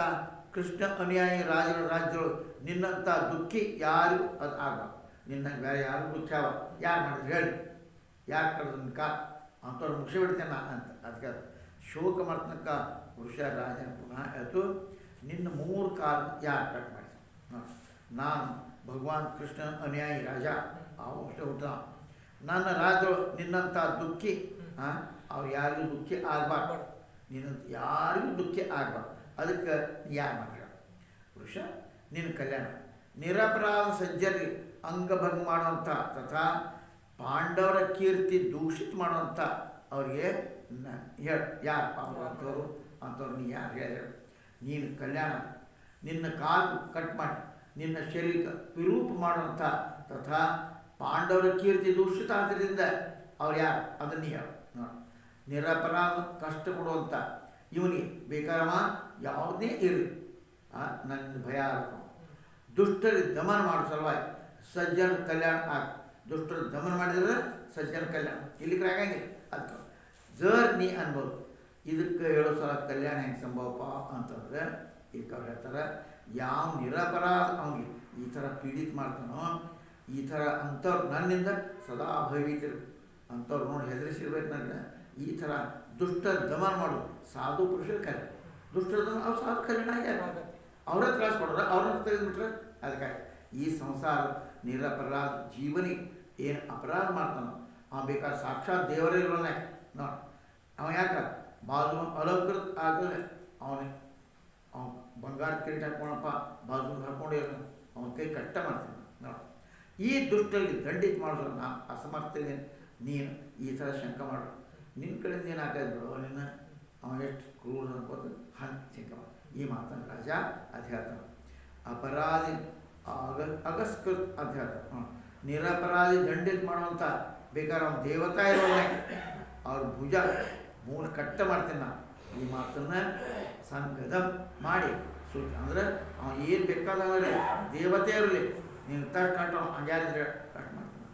ಕೃಷ್ಣ ಅನುಯಾಯಿ ರಾಜರ ರಾಜ್ಯಗಳು ನಿನ್ನಂಥ ದುಃಖಿ ಯಾರು ಅದು ಆಗಬಾರ್ದು. ನಿನ್ನ ಬೇರೆ ಯಾರು ದುಃಖ ಯಾರು ಮಾಡಿದ್ರು ಹೇಳಿ, ಯಾರು ಕರೆದು ಕಾ ಅಂಥವ್ರು ಮುಗಿಸಿಬಿಡ್ತೇನೆ ಅಂತ. ಅದಕ್ಕೆ ಶೋಕ ಮಾಡ್ತನಕ ಪುರುಷ ರಾಜನ ಪುನಃ ಹೇಳ್ತು, ನಿನ್ನ 3 ಕಾಲು ಯಾರು ಕಟ್ ಮಾಡಿ ನೋಡಿ. ನಾನು ಭಗವಾನ್ ಕೃಷ್ಣ ಅನುಯಾಯಿ ರಾಜ ಅಷ್ಟೇ ಹುಟ್ಟ. ನನ್ನ ರಾಜರು ನಿನ್ನಂಥ ದುಃಖಿ ಅವ್ರು ಯಾರಿಗೂ ದುಃಖಿ ಆಗಬಾರ್ದು, ನಿನ್ನಂತ ಯಾರಿಗೂ ದುಃಖಿ ಆಗಬಾರ್ದು. ಅದಕ್ಕೆ ಯಾರು ಮಾಡ್ರ ಪುರುಷ ನಿನ್ನ ಕಲ್ಯಾಣ. ನಿರಪರಾಧ ಸಜ್ಜರಿಗೆ ಅಂಗಭಂಗ ಮಾಡುವಂಥ ತಥಾ ಪಾಂಡವರ ಕೀರ್ತಿ ದೂಷಿತ ಮಾಡುವಂಥ ಅವರಿಗೆ ಹೇಳಿ ಯಾರು ಅಂಥವ್ರು ಅಂಥವ್ರು ನೀ ಯಾರು ಹೇಳಿ. ನೀನು ಕಲ್ಯಾಣ, ನಿನ್ನ ಕಾಲು ಕಟ್ ಮಾಡಿ ನಿನ್ನ ಶರೀರಕ್ಕೆ ವಿರೂಪ ಮಾಡುವಂಥ ತಥಾ ಪಾಂಡವರ ಕೀರ್ತಿ ದೂಷಿತ ಆದ್ದರಿಂದ ಅವ್ರು ಯಾರು ಅದನ್ನು ಹೇಳು ನೋಡಿ. ನಿರಪರಾಧ ಕಷ್ಟ ಕೊಡುವಂಥ ಇವನಿಗೆ ಬೇಕಾರಮ್ಮ ಯಾವುದೇ ಇರಲಿ ನನ್ನ ಭಯ ಆಗಬೇಕು. ದುಷ್ಟರಿಗೆ ದಮನ ಮಾಡೋ ಸಲುವಾಗಿ ಸಜ್ಜನ ಕಲ್ಯಾಣ ಆಗ. ದುಷ್ಟರು ದಮನ ಮಾಡಿದ್ರೆ ಸಜ್ಜನ ಕಲ್ಯಾಣ ಇಲ್ಲಿಗೆ ಆಗಂಗಿಲ್ಲ. ಅದಕ್ಕೆ ಜರ್ ನೀ ಅನ್ಬೋದು. ಇದಕ್ಕೆ ಹೇಳೋ ಸಲ ಕಲ್ಯಾಣ ಹೆಂಗೆ ಸಂಭವಪ್ಪ ಅಂತಂದ್ರೆ ಈಗ ಅವ್ರು ಹೇಳ್ತಾರೆ, ಯಾವ ನಿರಪರಾಧ ಅವನಿಗೆ ಈ ಥರ ಪೀಡಿತ ಮಾಡ್ತಾನೋ ಈ ಥರ ಅಂಥವ್ರು ನನ್ನಿಂದ ಸದಾ ಭಯಭೀತರು ಅಂಥವ್ರು ನೋಡಿ ಹೆದರಿಸಿರ್ಬೇಕು. ನನಗೆ ಈ ಥರ ದುಷ್ಟ ದಮನ ಮಾಡು ಸಾಧು ಪುರುಷರು ಕರೆ ದುಷ್ಟರ ದಮನ ಅವ್ರು ಸಾಧು ಕಲ್ಯಾಣ ಆಗ್ಯಾರ. ಅವರ ತ್ರಾಸ ಕೊಡೋರು ಅವ್ರನ್ನ ತೆಗೆದುಬಿಟ್ರೆ ಅದಕ್ಕಾಗಿ ಈ ಸಂಸಾರ ನಿರಪರಾಧ ಜೀವನಿಗೆ ಏನು ಅಪರಾಧ ಮಾಡ್ತಾನೋ ಅವ ಬೇಕಾದ್ರೆ ಸಾಕ್ಷಾತ್ ದೇವರೇ ಇರೋಲ್ಲ ನೋಡಿ. ಅವ ಯಾಕೆ ಬಾಜು ಅಲಂಕೃತ ಆಗಲ್ಲ, ಅವನಿಗೆ ಅವ್ನು ಬಂಗಾರ ಕಿರೀಟ ಹಾಕೋಣಪ್ಪ ಬಾಜು ಹಾಕೊಂಡಿರೋ ಅವನ ಕೈ ಕಟ್ಟ ಮಾಡ್ತಾನೆ ನೋಡಿ. ಈ ದುಷ್ಟಲ್ಲಿ ದಂಡಿತ ಮಾಡಿದ್ರು ನಾನು ಅಸಮರ್ಥಿದ್ದೀನಿ, ನೀನು ಈ ಥರ ಶಂಕ ಮಾಡು, ನಿನ್ನ ಕಡೆಯಿಂದ ಏನು ಹಾಕೋದು ಬಿಡುವ ನಿನ್ನ ಅವ ಎಷ್ಟು ಕ್ರೂರ ಅನ್ಕೋದು ಹಂಗೆ ಶಂಕ ಮಾಡು. ಈ ಮಾತನ್ನು ರಾಜ ಅದು ಹೇಳ್ತಾನೆ. ಅಪರಾಧಿ ಅಗಸ್ಕೃತ್ ಅಂತ ಹೇಳ್ತಾರೆ. ನಿರಪರಾಧಿ ದಂಡಿತ ಮಾಡುವಂಥ ಬೇಕಾದ್ರೆ ಅವ್ನು ದೇವತಾ ಇರೋಲ್ಲ, ಅವ್ರ ಭುಜ ಮೂಲ ಕಟ್ಟ ಮಾಡ್ತೀನಿ ನಾನು. ಈ ಮಾತನ್ನು ಸಂಗದ ಮಾಡಿ ಸೂಚ ಅಂದರೆ ಅವನು ಏನು ಬೇಕಾದ್ರೆ ದೇವತೆ ಇರಲಿ ನೀನು ಕಟ್ಟ ಹಂಗ್ಯಾರಿದ್ರೆ ಕಟ್ ಮಾಡ್ತಾನೆ.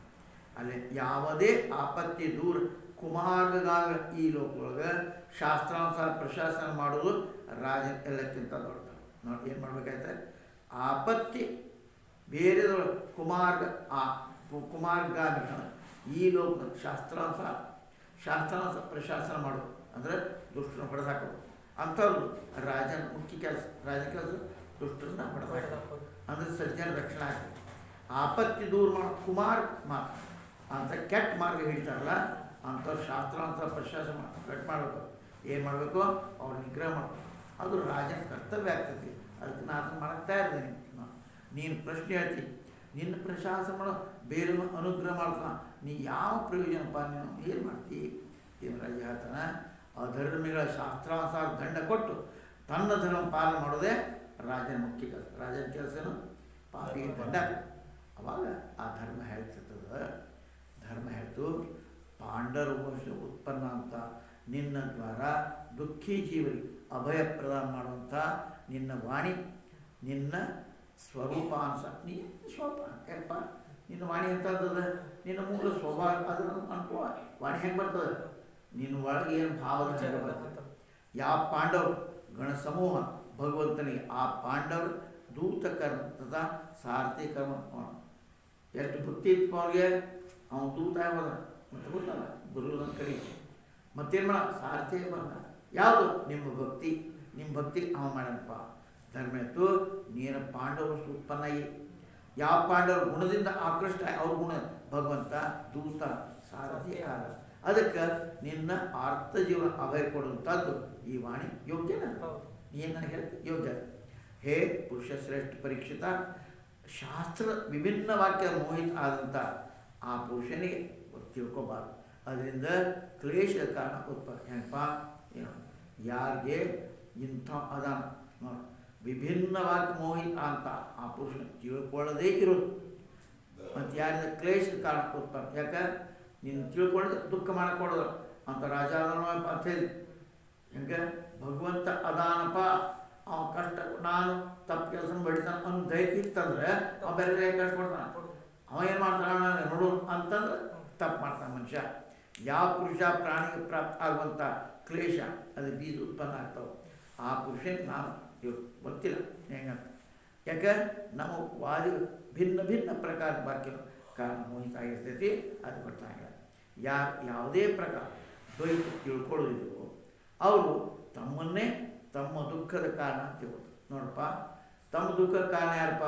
ಅಲ್ಲಿ ಯಾವುದೇ ಆಪತ್ತಿ ದೂರ ಕುಮಾರ್ಗಾಗ ಈ ಲೋಕದೊಳಗೆ ಶಾಸ್ತ್ರಾನುಸಾರ ಪ್ರಶಾಸನ ಮಾಡೋದು ರಾಜನ ಎಲ್ಲಕ್ಕಿಂತ ದೊಡ್ಡದು ನೋಡಿ. ಏನು ಮಾಡ್ಬೇಕಾಯ್ತು, ಆಪತ್ತಿ ಬೇರೆದೊಳಗೆ ಕುಮಾರ್ಗಾಗ ಈ ಲೋಕ ಶಾಸ್ತ್ರಾನುಸಾರ ಪ್ರಶಾಸನ ಮಾಡೋದು ಅಂದರೆ ದುಷ್ಟರನ್ನ ಹೊಡೆದಾಕೋದು. ಅಂಥವ್ರು ರಾಜನ ಮುಖ್ಯ ಕೆಲಸ, ರಾಜನ ಕೆಲಸ ದುಷ್ಟರನ್ನ ಹೊಡೆದಾಕೋದು ಅಂದರೆ ಸಜ್ಜನ ರಕ್ಷಣೆ ಆಗ್ತದೆ. ಆಪತ್ತಿ ದೂರ ಮಾಡೋ ಕುಮಾರ್ ಮಾರ್ಗ ಅಂತ ಕೆಟ್ಟ ಮಾರ್ಗ ಹಿಡಿತಾರಲ್ಲ ಅಂಥವ್ರು ಶಾಸ್ತ್ರಾನುಸಾರ ಪ್ರಶಾಸನ ಕಟ್ ಮಾಡಬೇಕು. ಏನು ಮಾಡಬೇಕು, ಅವ್ರು ನಿಗ್ರಹ ಮಾಡಬೇಕು. ಅದು ರಾಜನ ಕರ್ತವ್ಯ ಆಗ್ತೈತಿ. ಅದಕ್ಕೆ ನಾನು ಮಾಡ್ತಾ ಇರ್ತೀನಿ. ನೀನು ಪ್ರಶ್ನೆ ಹೇಳ್ತಿ, ನಿನ್ನ ಪ್ರಶಾಸನ ಮಾಡೋ ಬೇರೆಯೂ ಅನುಗ್ರಹ ಮಾಡ್ತಾನ, ನೀ ಯಾವ ಪ್ರಯೋಜನಪ್ಪ, ನೀನು ಏನು ಮಾಡ್ತೀವಿ? ಏನು ರಾಜ ಹೇಳ್ತಾನೆ, ಅಧರ್ಮಿಗಳ ಶಾಸ್ತ್ರಾನುಸಾರ ದಂಡ ಕೊಟ್ಟು ತನ್ನ ಧರ್ಮ ಪಾಲನೆ ಮಾಡೋದೇ ರಾಜನ ಮುಖ್ಯ ಕೆಲಸ. ರಾಜನ ಕೆಲಸನು ಪಾಪಿಗೆ ದಂಡ. ಅವಾಗ ಆ ಧರ್ಮ ಹೇಳ್ತಿರ್ತದೆ. ಧರ್ಮ ಹೇಳ್ತು ಪಾಂಡರ ವಂಶ ಉತ್ಪನ್ನ ಅಂತ ನಿನ್ನ ದ್ವಾರ ದುಃಖಿ ಜೀವರಿಗೆ ಅಭಯ ಪ್ರದಾನ ಮಾಡುವಂಥ ನಿನ್ನ ವಾಣಿ, ನಿನ್ನ ಸ್ವರೂಪಾಂಶ, ನೀ ಸ್ವರೂಪ ಯಾಕಪ್ಪ ನಿನ್ನ ವಾಣಿ ಎಂಥದ್ದದ, ನಿನ್ನ ಮೂಲ ಸ್ವಭಾವ ಅದನ್ನು ಅನ್ಕೋ. ವಾಣಿ ಹೆಂಗೆ ಬರ್ತದೆ, ನಿನ್ನ ಒಳಗೆ ಏನು ಭಾವದ ಹೆಂಗೆ ಬರ್ತದೆ. ಯಾವ ಪಾಂಡವರು ಗಣ ಸಮೂಹ ಭಗವಂತನಿಗೆ ಆ ಪಾಂಡವರು ದೂತ ಕರ್ಮ ತಥಾ ಸಾರಥಿ ಕರ್ಮ ಎಷ್ಟು ಭಕ್ತಿ ಇತ್ತು ಅವ್ರಿಗೆ, ಅವನು ದೂತ ಆಗೋದ ಮತ್ತು ಗೊತ್ತಲ್ಲ ಗುರುವಿನ ಕಡೆ ಮತ್ತೇನು ಮಾಡ ಸಾರಥಿ ಬಂದ. ಯಾವುದು ನಿಮ್ಮ ಭಕ್ತಿ, ನಿಮ್ಮ ಭಕ್ತಿ ಅವ ಮಾಡಪ್ಪ. ಧರ್ಮ ಇತ್ತು ನೀನು ಪಾಂಡವರು ಉತ್ಪನ್ನಾಗಿ ಯಾವ ಪಾಂಡವರು ಗುಣದಿಂದ ಆಕೃಷ್ಟ ಅವ್ರ ಗುಣ ಭಗವಂತ ದೂತ ಸಾರಥಿ ಆದ. ಅದಕ್ಕೆ ನಿನ್ನ ಆರ್ಥ ಜೀವನ ಅಭಯ ಕೊಡುವಂಥದ್ದು ಈ ವಾಣಿ ಯೋಗ್ಯನ. ಏನು ನನಗೆ ಹೇಳ್ತಿ ಯೋಗ್ಯ. ಹೇ ಪುರುಷ ಶ್ರೇಷ್ಠ ಪರೀಕ್ಷಿತ, ಶಾಸ್ತ್ರ ವಿಭಿನ್ನ ವಾಕ್ಯ ಮೋಹಿತ ಆದಂಥ ಆ ಪುರುಷನಿಗೆ ತಿಳ್ಕೊಬಾರ್ದು. ಅದರಿಂದ ಕ್ಲೇಶ ಕಾರಣ ಉತ್ಪನ್ನ. ಹೆಂಗಪ್ಪ ಏನು ಯಾರಿಗೆ ಇಂಥ ಅದಾನ ನೋಡಿ, ವಿಭಿನ್ನವಾಗಿ ಮೋಹಿತ ಅಂತ ಆ ಪುರುಷನ ತಿಳ್ಕೊಳ್ಳೋದೇ ಇರೋದು. ಮತ್ತು ಯಾರಿಂದ ಕ್ಲೇಶ ಕಾರಣ ಉತ್ಪನ್ನ. ಯಾಕೆ ನೀನು ತಿಳ್ಕೊಳ್ಳೋದು ದುಃಖ ಮಾಡಿಕೊಡೋದು ಅಂತ ರಾಜ ಅಂತ ಹೇಳಿ ಹೆಂಗೆ ಭಗವಂತ ಅದಾನಪ್ಪ ಅವ ಕಷ್ಟ ನಾನು ತಪ್ಪು ಕೆಲಸ ಬಡಿತಾನೆ ಅವ್ನು ಧೈರ್ಯ ಇತ್ತಂದ್ರೆ ಅವ ಬೇರೆ ಕೈ ಕಷ್ಟ ಕೊಡ್ತಾನೆ. ಅವ ಏನು ಮಾಡ್ತಾನೆ ನೋಡು ಅಂತಂದ್ರೆ ತಪ್ಪು ಮಾಡ್ತಾನೆ ಮನುಷ್ಯ. ಯಾವ ಪುರುಷ ಪ್ರಾಣಿಗೆ ಪ್ರಾಪ್ತ ಆಗುವಂಥ ಕ್ಲೇಶ ಅದು ಬೀಜ ಉತ್ಪನ್ನ ಆಗ್ತಾವೆ. ಆ ಪುರುಷನಿಗೆ ನಾನು ಗೊತ್ತಿಲ್ಲ ಹೆಂಗಂತ. ಯಾಕೆ ನಮ್ಮ ವಾದಿ ಭಿನ್ನ ಭಿನ್ನ ಪ್ರಕಾರದ ವಾಕ್ಯ ಕಾರಣ ಮೋಹಿತ ಆಗಿರ್ತೈತಿ, ಅದು ಗೊತ್ತಾಗಿಲ್ಲ. ಯಾವುದೇ ಪ್ರಕಾರ ದ್ವೈತ ತಿಳ್ಕೊಳ್ಳೋದಿದ್ರು ಅವರು ತಮ್ಮನ್ನೇ ತಮ್ಮ ದುಃಖದ ಕಾರಣ ಅಂತ ತಿಳ್ಕೊತಾರೆ. ನೋಡಪ್ಪ, ತಮ್ಮ ದುಃಖದ ಕಾರಣ ಯಾರಪ್ಪ?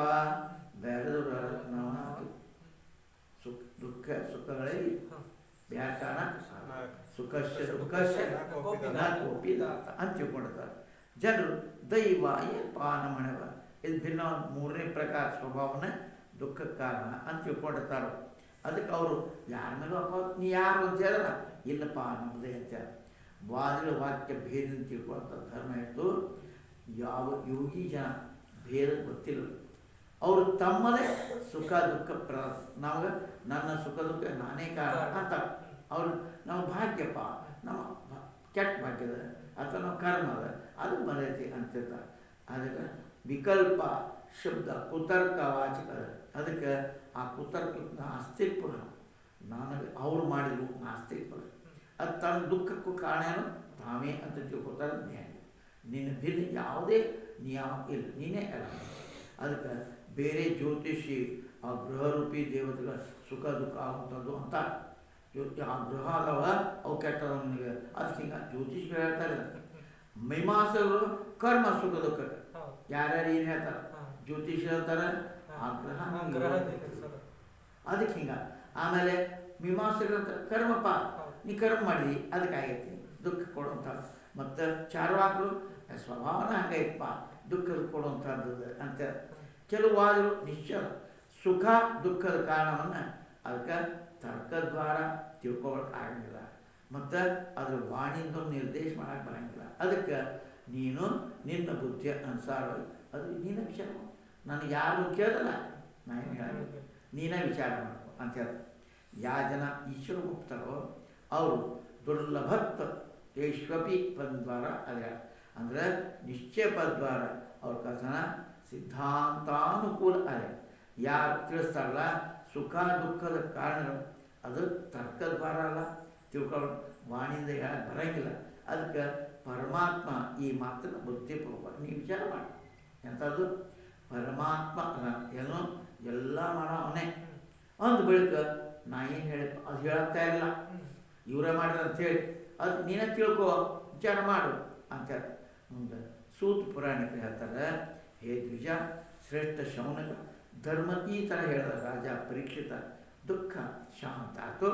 ಬೇರೆದವ್ರು ನಾವು ದುಃಖ ಸುಖಗಳಲ್ಲಿ ಬೇರೆ ಕಾರಣ ಸುಖಶ್ಯ ದುಃಖಶ್ಯ ಕೋಪಿ ಅಂತ ತಿಳ್ಕೊಂಡಿರ್ತಾರೆ ಜನರು. ದೈವ ಏನಪ್ಪ ನಮ್ಮನೆವ ಇದು ಭಿನ್ನ ಮೂರನೇ ಪ್ರಕಾರ ಸ್ವಭಾವನ ದುಃಖಕ್ಕೆ ಕಾರಣ ಅಂತ ತಿಳ್ಕೊಂಡಿರ್ತಾರೆ. ಅದಕ್ಕೆ ಅವರು ಯಾರ ಮೇಲೂ ಅಪ್ಪ ನೀ ಯಾರು ಅಂತ ಹೇಳಿದ್ರ ಇಲ್ಲಪ್ಪ ನಮ್ಮದೇ ಅಂತ ವಾದಿಗಳ ವಾಕ್ಯ ಭೇದ ಅಂತ ತಿಳ್ಕೊಳ್ಳೋಂಥ ಧರ್ಮ ಇತ್ತು. ಯಾವ ಯೋಗಿ ಜನ ಭೇದ ಗೊತ್ತಿಲ್ಲ. ಅವರು ತಮ್ಮದೇ ಸುಖ ದುಃಖ ನಮಗೆ ನನ್ನ ಸುಖ ದುಃಖ ನಾನೇ ಕಾರಣ ಅಂತ ಅವರು ನಮ್ಮ ಭಾಗ್ಯಪ್ಪ, ನಮ್ಮ ಕೆಟ್ಟ ಭಾಗ್ಯದ ಅಥವಾ ನಮ್ಮ ಕರ್ಮದ ಅದು ಬಂದೈತಿ ಅಂತಿರ್ತಾರೆ. ಅದಕ್ಕೆ ವಿಕಲ್ಪ ಶಬ್ದ ಕುತರ್ಕ ವಾಚಕ. ಅದಕ್ಕೆ ಆ ಕುತರ್ಕ ನಾಸ್ತಿಕ ಪುರುಷ ನನಗೆ ಅವ್ರು ಮಾಡಿದ್ರು ನಾಸ್ತಿಕ ಪುರುಷ. ಅದು ತನ್ನ ದುಃಖಕ್ಕೂ ಕಾರಣ ತಾವೇ ಅಂತ ತಿಳ್ಕೊತಾರೆ. ಜ್ಞಾನಿ ನಿನ್ನ ಭಿನ್ನ ಯಾವುದೇ ನಿಯಮ ಇಲ್ಲ, ನೀನೇ ಅಲ್ಲ. ಅದಕ್ಕೆ ಬೇರೆ ಜ್ಯೋತಿಷಿ ಆ ಗೃಹರೂಪಿ ದೇವತೆಗಳ ಸುಖ ದುಃಖ ಆಗುವಂಥದ್ದು ಅಂತ ಆ ಗೃಹ ಅದಾವ ಅವು ಕೆಟ್ಟದ ನನಗೆ ಅದಕ್ಕೆ ಹಿಂಗೆ ಜ್ಯೋತಿಷಿಗಳು ಹೇಳ್ತಾರೆ. ಮೀಮಾಂಸಕರು ಕರ್ಮ ಸುಖ ದುಃಖ ಯಾರ್ಯಾರು ಏನು ಹೇಳ್ತಾರೆ ಜ್ಯೋತಿಷ ಹೇಳ್ತಾರೆ ಆ ಗ್ರಹ ಅದಕ್ಕೆ ಹಿಂಗೆ. ಆಮೇಲೆ ಮೀಮಾಂಸಕರು ಅಂತ ಕರ್ಮಪ್ಪ ನೀ ಕರ್ಮ ಮಾಡಿ ಅದಕ್ಕಾಗೈತಿ ದುಃಖ ಕೊಡುವಂಥ. ಮತ್ತು ಚಾರ್ವಾಕರು ಸ್ವಭಾವನ ಹಂಗೈತಪ್ಪ ದುಃಖ ಕೊಡುವಂಥದ್ದು ಅಂತ. ಕೆಲವು ವಾದರು ನಿಶ್ಚಯ ಸುಖ ದುಃಖದ ಕಾರಣವನ್ನು ಅದಕ್ಕೆ ತರ್ಕದ್ವಾರ ತಿಳ್ಕೊಳಕ್ಕೆ ಆಗಂಗಿಲ್ಲ ಮತ್ತು ಅದ್ರ ವಾಣಿಯಿಂದ ನಿರ್ದೇಶ ಮಾಡೋಕ್ಕೆ ಬರೋಂಗಿಲ್ಲ. ಅದಕ್ಕೆ ನೀನು ನಿನ್ನ ಬುದ್ಧಿಯ ಅನುಸಾರವಾಗಿ ಅದು ನೀನೇ ವಿಚಾರ ಮಾಡು. ನನಗೆ ಯಾರು ಕೇಳಲ್ಲ, ನಾನು ಹೇಳ ನೀನೇ ವಿಚಾರ ಮಾಡು ಅಂತ ಹೇಳ್ತಾರೆ. ಯಾವ ಜನ ಈಶ್ವರ ಮುಕ್ತರೋ ಅವರು ದುರ್ಲಭತ್ವ ಯಶ್ವಪಿ ಪದ್ವಾರ ಅದು ಹೇಳ ಅಂದರೆ ನಿಶ್ಚಯ ಪದ್ವಾರ ಅವ್ರ ಕಥನ ಸಿದ್ಧಾಂತಾನುಕೂಲ ಅದೇ. ಯಾರು ತಿಳಿಸ್ತಾರಲ್ಲ ಸುಖ ದುಃಖದ ಕಾರಣಗಳು ಅದು ತರ್ಕದ್ವಾರ ಅಲ್ಲ, ತಿಳ್ಕೊಳ್ಳೋ ವಾಣಿಯಿಂದ ಹೇಳಕ್ಕೆ ಬರೋಂಗಿಲ್ಲ. ಅದಕ್ಕೆ ಪರಮಾತ್ಮ ಈ ಮಾತನ್ನು ಬುದ್ಧಿಪೂರ್ವಕ ನೀವು ವಿಚಾರ ಮಾಡಿ. ಎಂಥದ್ದು ಪರಮಾತ್ಮ ಏನೋ ಎಲ್ಲ ಮಾಡವನೇ ಅಂದ ಬಳಿಕ ನಾ ಏನು ಹೇಳಿ ಅದು ಹೇಳತ್ತಾ ಇಲ್ಲ ಇವರೇ ಮಾಡಿದ್ರೆ ಅಂಥೇಳಿ ಅದು ನೀನೇ ತಿಳ್ಕೊ ವಿಚಾರ ಮಾಡು ಅಂತ ಹೇಳ್ತಾರೆ. ಮುಂದೆ ಸೂತ ಪುರಾಣಿಕರು ಹೇಳ್ತಾರೆ, ಹೇ ದ್ವಿಜ ಶ್ರೇಷ್ಠ ಶೌನಕ ಧರ್ಮ ಈ ಥರ ಹೇಳಿದ ರಾಜ ಪರೀಕ್ಷಿತ ದುಃಖ ಶಾಂತ ಆಯಿತು.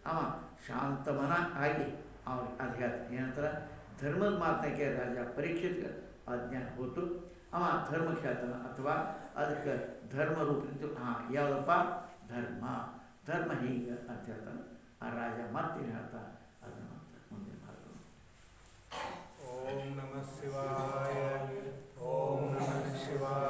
ಅವ ಶಾಂತಮನ ಆಗಿ ಅವ್ರು ಅದು ಹೇಳ್ತಾರೆ ಏನಂತಾರೆ ಧರ್ಮದ ಮಾತಕ್ಕೆ ರಾಜ ಪರೀಕ್ಷಿತ ಅಜ್ಞಾನ ಹೋತು. ಅವ ಧರ್ಮಖ್ಯಾತನ ಅಥವಾ ಅದಕ್ಕೆ ಧರ್ಮ ರೂಪಿತು. ಯಾವುದಪ್ಪ ಧರ್ಮ ಧರ್ಮ ಹೀಗೆ ಅಂತ ಹೇಳ್ತಾನೆ ಆ ರಾಜ ಮತ್ತೇನು ಹೇಳ್ತಾನೆ ಅದನ್ನು